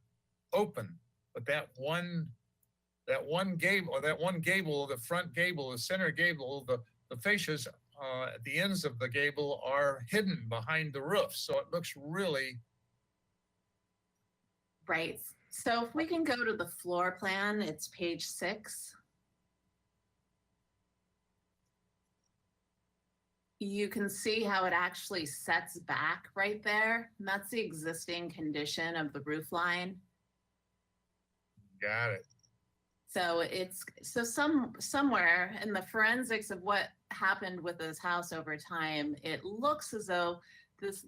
open. But that one gable, the front gable, the center gable, the fascias at the ends of the gable are hidden behind the roof. So it looks really. Right. So if we can go to the floor plan, it's page 6. You can see how it actually sets back right there. And that's the existing condition of the roof line. Got it. So somewhere in the forensics of what happened with this house over time, it looks as though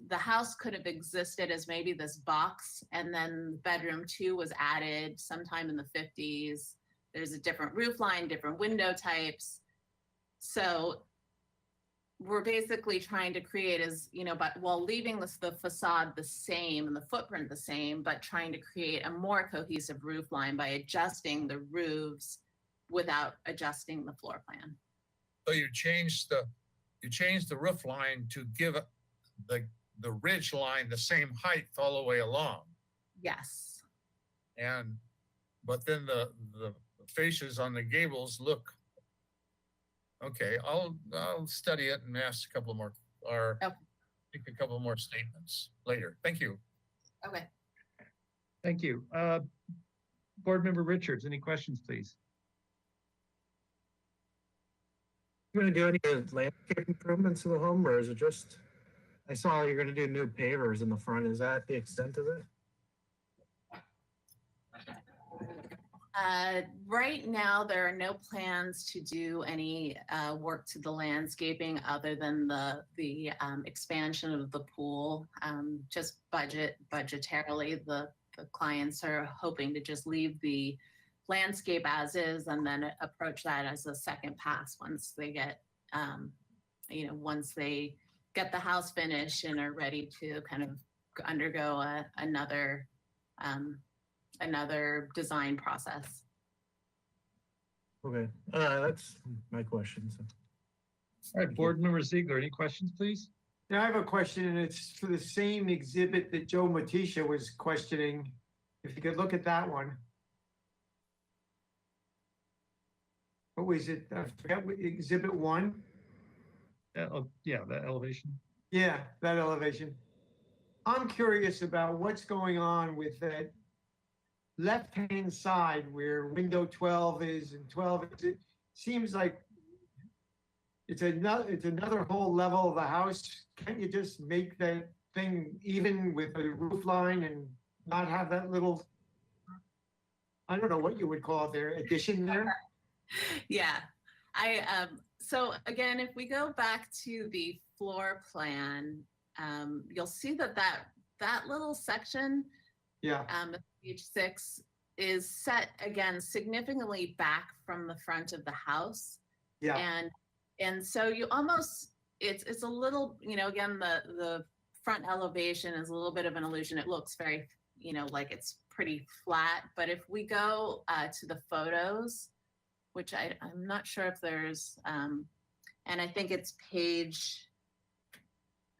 the house could have existed as maybe this box, and then bedroom 2 was added sometime in the 50s. There's a different roof line, different window types. So we're basically trying to create but while leaving the facade the same and the footprint the same, but trying to create a more cohesive roof line by adjusting the roofs without adjusting the floor plan. So you changed the roof line to give the ridge line the same height all the way along. Yes. But then the fascias on the gables look. Okay, I'll study it and ask a couple more, or make a couple more statements later. Thank you. Okay. Thank you. Board Member Richards, any questions, please? You going to do any landscape improvements to the home, or is it just? I saw you're going to do new pavers in the front. Is that the extent of it? Right now, there are no plans to do any work to the landscaping other than the expansion of the pool. Just budgetarily, the clients are hoping to just leave the landscape as is and then approach that as a second pass once they get, once they get the house finished and are ready to kind of undergo another design process. Okay, that's my question. So. All right, Board Member Ziegler, any questions, please? Yeah, I have a question, and it's for the same exhibit that Joe Matisha was questioning. If you could look at that one. What was it? I forgot what exhibit 1. Yeah, that elevation. Yeah, that elevation. I'm curious about what's going on with that left-hand side where window 12 is and 12 is. It seems like it's another whole level of the house. Can't you just make that thing even with a roof line and not have that little, I don't know what you would call it there, addition there? Yeah, so again, if we go back to the floor plan, you'll see that little section, page 6, is set again significantly back from the front of the house. Yeah. And so you almost, it's a little, again, the front elevation is a little bit of an illusion. It looks very, like it's pretty flat. But if we go to the photos, which I'm not sure if there's, and I think it's page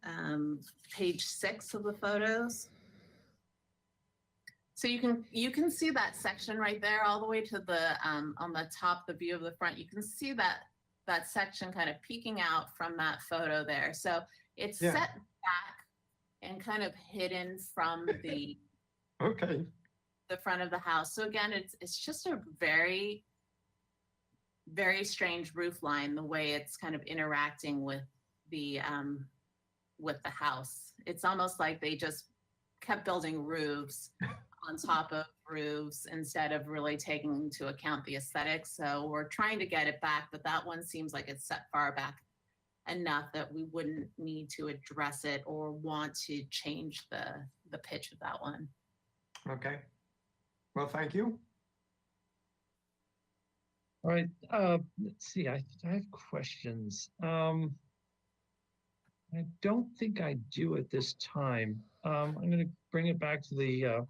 6 of the photos. So you can see that section right there all the way to the, on the top, the view of the front. You can see that section kind of peeking out from that photo there. So it's set back and kind of hidden from the the front of the house. So again, it's just a very, very strange roof line, the way it's kind of interacting with the house. It's almost like they just kept building roofs on top of roofs instead of really taking into account the aesthetics. So we're trying to get it back, but that one seems like it's set far back enough that we wouldn't need to address it or want to change the pitch of that one. Okay. Well, thank you. All right, let's see, I have questions. I don't think I do at this time. I'm gonna bring it back to the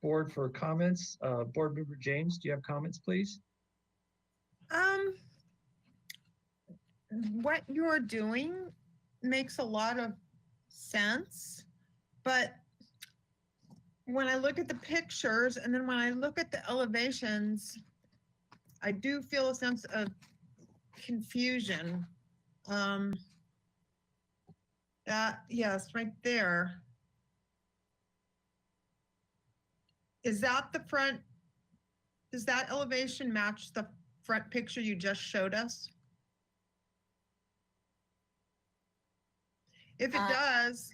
board for comments. Board Member James, do you have comments, please? What you're doing makes a lot of sense, but when I look at the pictures and then when I look at the elevations, I do feel a sense of confusion. Yes, right there. Is that the front? Does that elevation match the front picture you just showed us? If it does,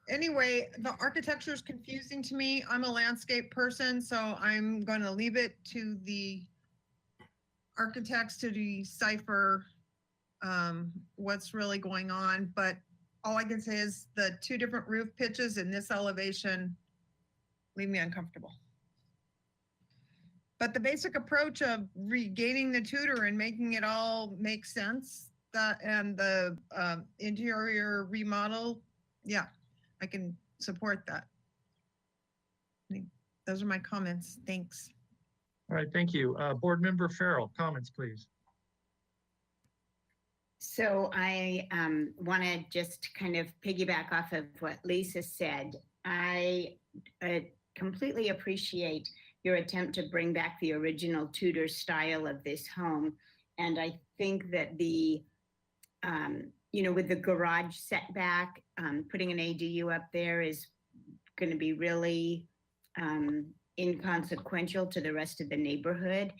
anyway, the architecture is confusing to me. I'm a landscape person, so I'm going to leave it to the architects to decipher what's really going on. But all I can say is the 2 different roof pitches in this elevation leave me uncomfortable. But the basic approach of regaining the Tudor and making it all make sense, and the interior remodel, yeah, I can support that. Those are my comments. Thanks. All right, thank you. Board Member Farrell, comments, please. So I want to just kind of piggyback off of what Lisa said. I completely appreciate your attempt to bring back the original Tudor style of this home. And I think that the, with the garage setback, putting an ADU up there is going to be really inconsequential to the rest of the neighborhood.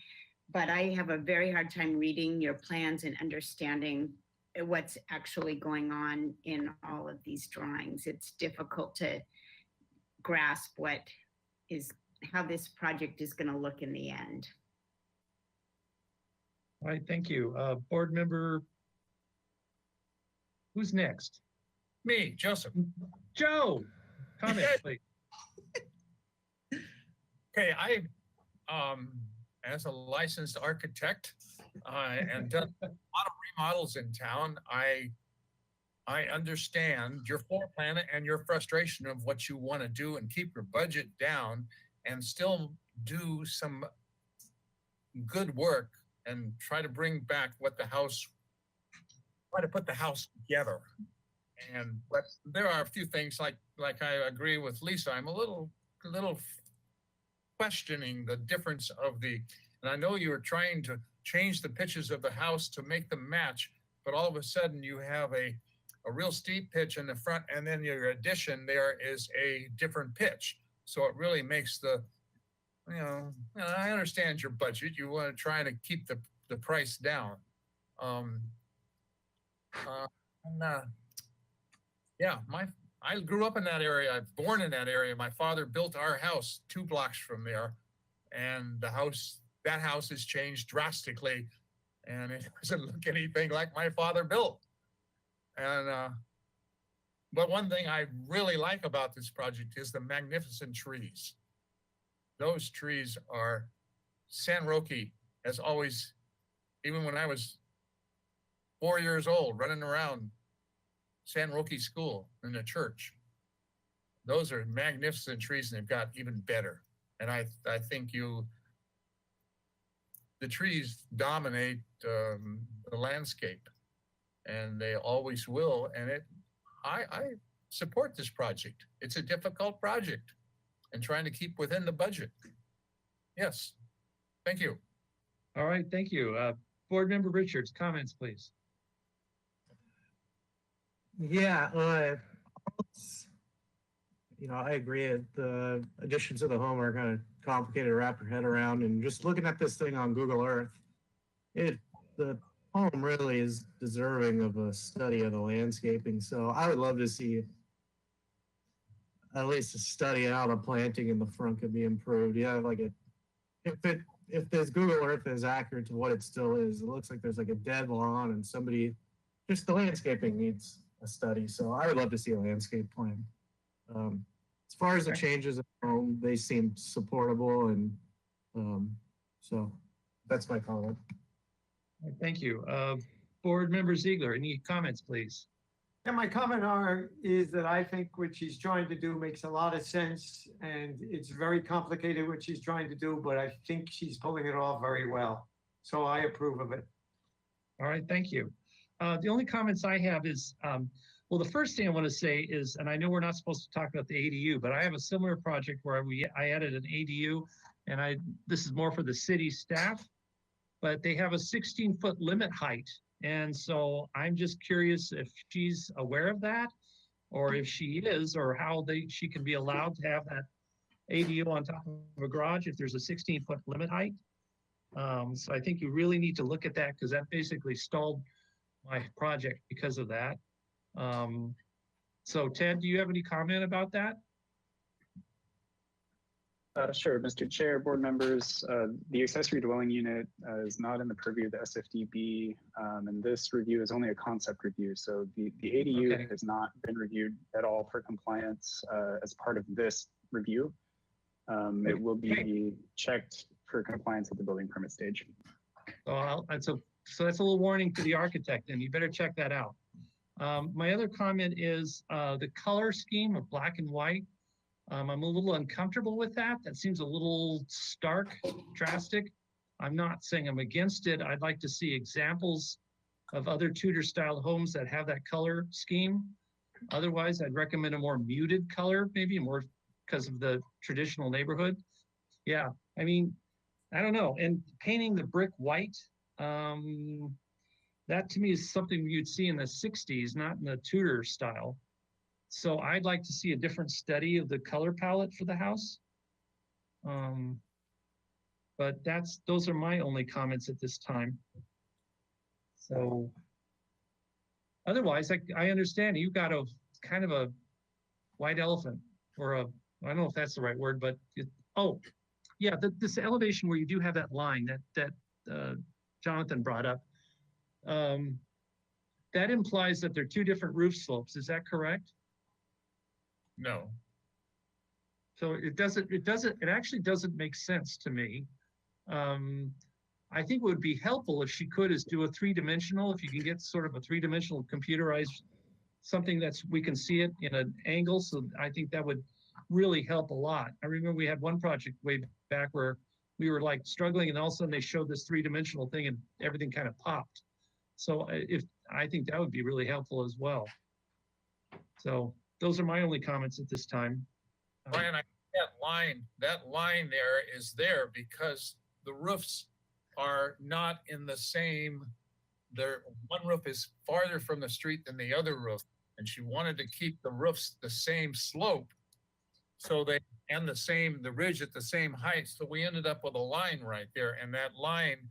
But I have a very hard time reading your plans and understanding what's actually going on in all of these drawings. It's difficult to grasp how this project is going to look in the end. All right, thank you. Board member, who's next? Me, Joseph. Joe, comment, please. Okay, as a licensed architect, and done a lot of remodels in town, I understand your floor plan and your frustration of what you want to do and keep your budget down and still do some good work and try to bring back try to put the house together. But there are a few things like I agree with Lisa. I'm a little questioning the difference of and I know you were trying to change the pitches of the house to make them match, but all of a sudden you have a real steep pitch in the front, and then your addition there is a different pitch. So it really makes I understand your budget. You want to try to keep the price down. I grew up in that area. I was born in that area. My father built our house 2 blocks from there, and that house has changed drastically, and it doesn't look anything like my father built. And but one thing I really like about this project is the magnificent trees. Those trees are San Roque has always, even when I was 4 years old, running around San Roque School in the church. Those are magnificent trees, and they've got even better. And I think the trees dominate the landscape, and they always will. And I support this project. It's a difficult project, and trying to keep within the budget. Yes, thank you. All right, thank you. Board member Richards, comments, please. Yeah, I agree. The additions to the home are kind of complicated to wrap your head around. And just looking at this thing on Google Earth, the home really is deserving of a study of the landscaping. So I would love to see at least a study of how the planting in the front could be improved. Yeah, if this Google Earth is accurate to what it still is, it looks like there's like a dead lawn, and just the landscaping needs a study. So I would love to see a landscape plan. As far as the changes at home, they seem supportable, and so that's my comment. Thank you. Board member Ziegler, any comments, please? Yeah, my comment is that I think what she's trying to do makes a lot of sense, and it's very complicated what she's trying to do, but I think she's pulling it off very well. So I approve of it. All right, thank you. The only comments I have is, well, the first thing I want to say is, and I know we're not supposed to talk about the ADU, but I have a similar project where I added an ADU, and this is more for the city staff, but they have a 16-foot limit height. And so I'm just curious if she's aware of that, or if she is, or how she can be allowed to have that ADU on top of a garage if there's a 16-foot limit height. So I think you really need to look at that, because that basically stalled my project because of that. So Ted, do you have any comment about that? Sure, Mr. Chair, board members, the accessory dwelling unit is not in the purview of the SFDB, and this review is only a concept review. So the ADU has not been reviewed at all for compliance as part of this review. It will be checked for compliance at the building permit stage. So that's a little warning to the architect, and you better check that out. My other comment is the color scheme of black and white. I'm a little uncomfortable with that. That seems a little stark, drastic. I'm not saying I'm against it. I'd like to see examples of other Tudor style homes that have that color scheme. Otherwise, I'd recommend a more muted color, maybe more because of the traditional neighborhood. Yeah, I mean, I don't know. And painting the brick white, that to me is something you'd see in the 60s, not in the Tudor style. So I'd like to see a different study of the color palette for the house. But those are my only comments at this time. So otherwise, I understand you've got a kind of a white elephant or a I don't know if that's the right word, but oh, yeah, this elevation where you do have that line that Jonathan brought up, that implies that they're two different roof slopes. Is that correct? No. So it actually doesn't make sense to me. I think what would be helpful if she could is do a three-dimensional, if you can get sort of a three-dimensional computerized, something we can see it in an angle. So I think that would really help a lot. I remember we had one project way back where we were like struggling and all of a sudden they showed this three-dimensional thing and everything kind of popped. So I think that would be really helpful as well. So those are my only comments at this time. Brian, that line there is there because the roofs are not in the same, one roof is farther from the street than the other roof. And she wanted to keep the roofs the same slope. So and the ridge at the same height. So we ended up with a line right there. And that line,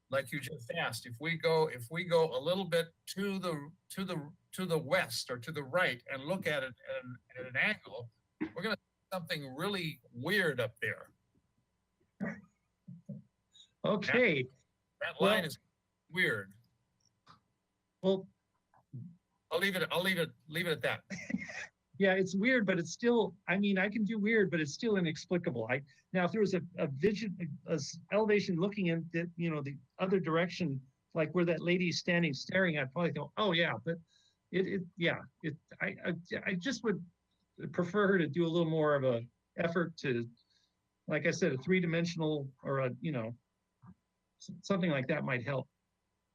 like you just asked, if we go a little bit to the west or to the right and look at it at an angle, we're gonna see something really weird up there. Okay. That line is weird. Well, I'll leave it at that. Yeah, it's weird, but it's still, I mean, I can do weird, but it's still inexplicable. Now, if there was a elevation looking in the, the other direction, like where that lady's standing staring, I'd probably go, oh yeah, but I just would prefer her to do a little more of a effort to, like I said, a three-dimensional or something like that might help.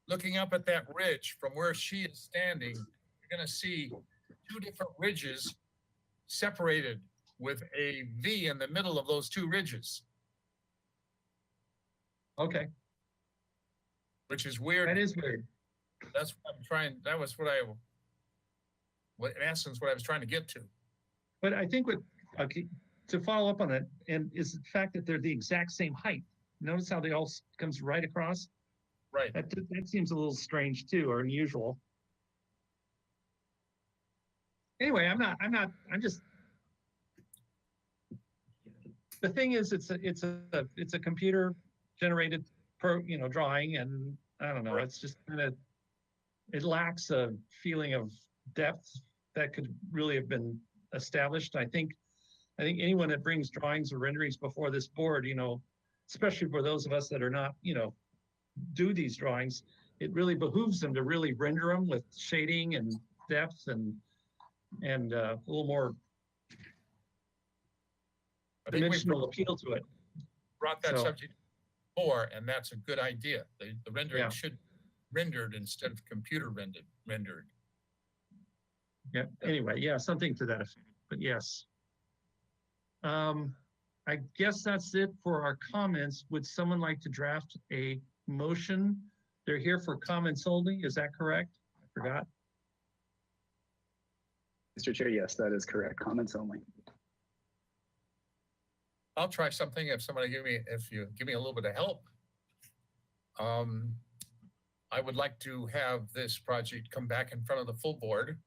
Looking up at that ridge from where she is standing, you're gonna see two different ridges separated with a V in the middle of those two ridges. Okay. Which is weird. That is weird. That's what I'm trying, that was in essence, what I was trying to get to. But I think to follow up on that, and is the fact that they're the exact same height. Notice how they all comes right across? Right. That seems a little strange too, or unusual. Anyway, I'm just, the thing is, it's a computer generated drawing, and I don't know, it's just it lacks a feeling of depth that could really have been established. I think anyone that brings drawings or renderings before this board, especially for those of us that are not, do these drawings, it really behooves them to really render them with shading and depth and a little more dimensional appeal to it. Brought that subject before, and that's a good idea. The rendering should be rendered instead of computer rendered. Yeah. Anyway, yeah, something to that effect. But yes. I guess that's it for our comments. Would someone like to draft a motion? They're here for comments only. Is that correct? I forgot. Mr. Chair, yes, that is correct. Comments only. I'll try something if you give me a little bit of help. I would like to have this project come back in front of the full board.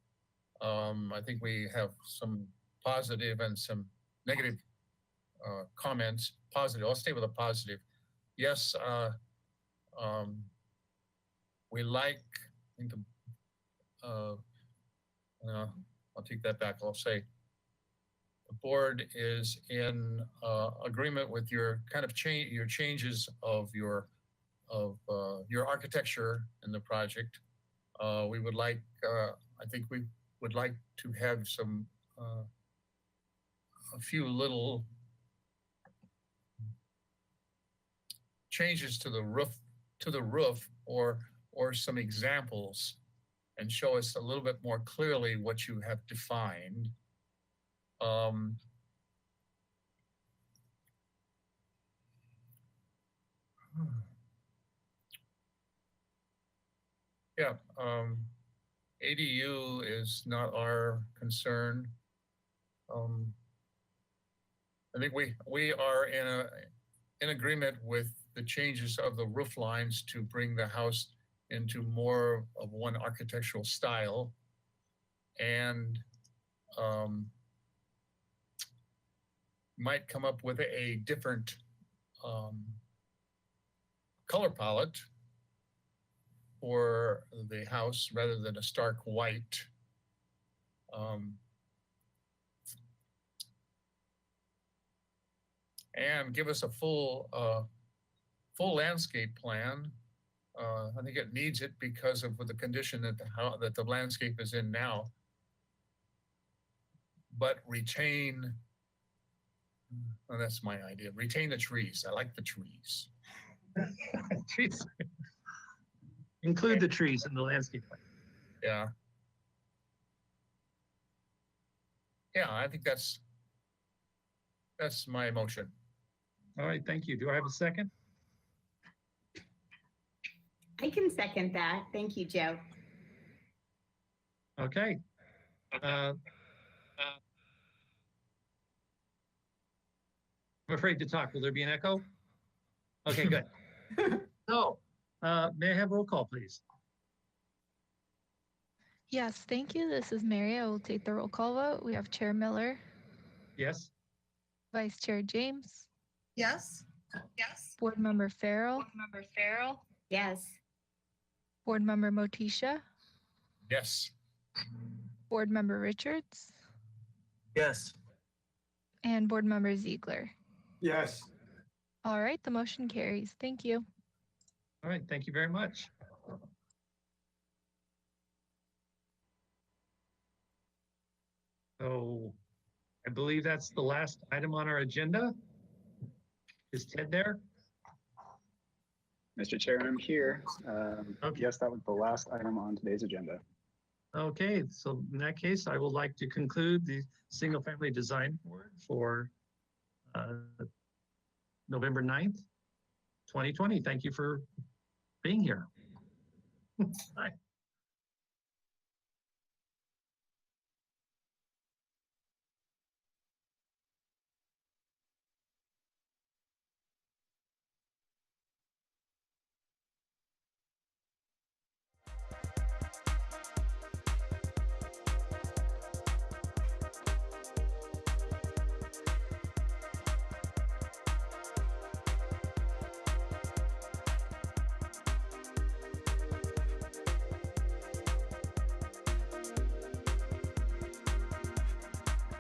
I think we have some positive and some negative comments. Positive, I'll stay with a positive. Yes, we like, I'll take that back. I'll say the board is in agreement with your kind of your changes of your architecture in the project. We would like, I think we would like to have some a few little changes to the roof or some examples, and show us a little bit more clearly what you have defined. Yeah, ADU is not our concern. I think we are in agreement with the changes of the roof lines to bring the house into more of one architectural style. And might come up with a different color palette for the house rather than a stark white. And give us a full landscape plan. I think it needs it because of the condition that that the landscape is in now. But retain, well, that's my idea. Retain the trees. I like the trees. Trees. Include the trees in the landscape plan. Yeah. Yeah, I think that's my motion. All right, thank you. Do I have a second? I can second that. Thank you, Joe. Okay. I'm afraid to talk. Will there be an echo? Okay, good. So, may I have roll call, please? Yes, thank you. This is Mary. I will take the roll call vote. We have Chair Miller, Yes? Vice Chair James, Yes? Board Member Farrell, Yes. Board Member Motisha, Yes. Board Member Richards, Yes. and Board Member Ziegler. Yes. All right, the motion carries. Thank you. All right, thank you very much. So I believe that's the last item on our agenda. Is Ted there? Mr. Chair, I'm here. Okay. Yes, that was the last item on today's agenda. Okay, so in that case, I would like to conclude the single family design board for November 9th, 2020. Thank you for being here. Bye.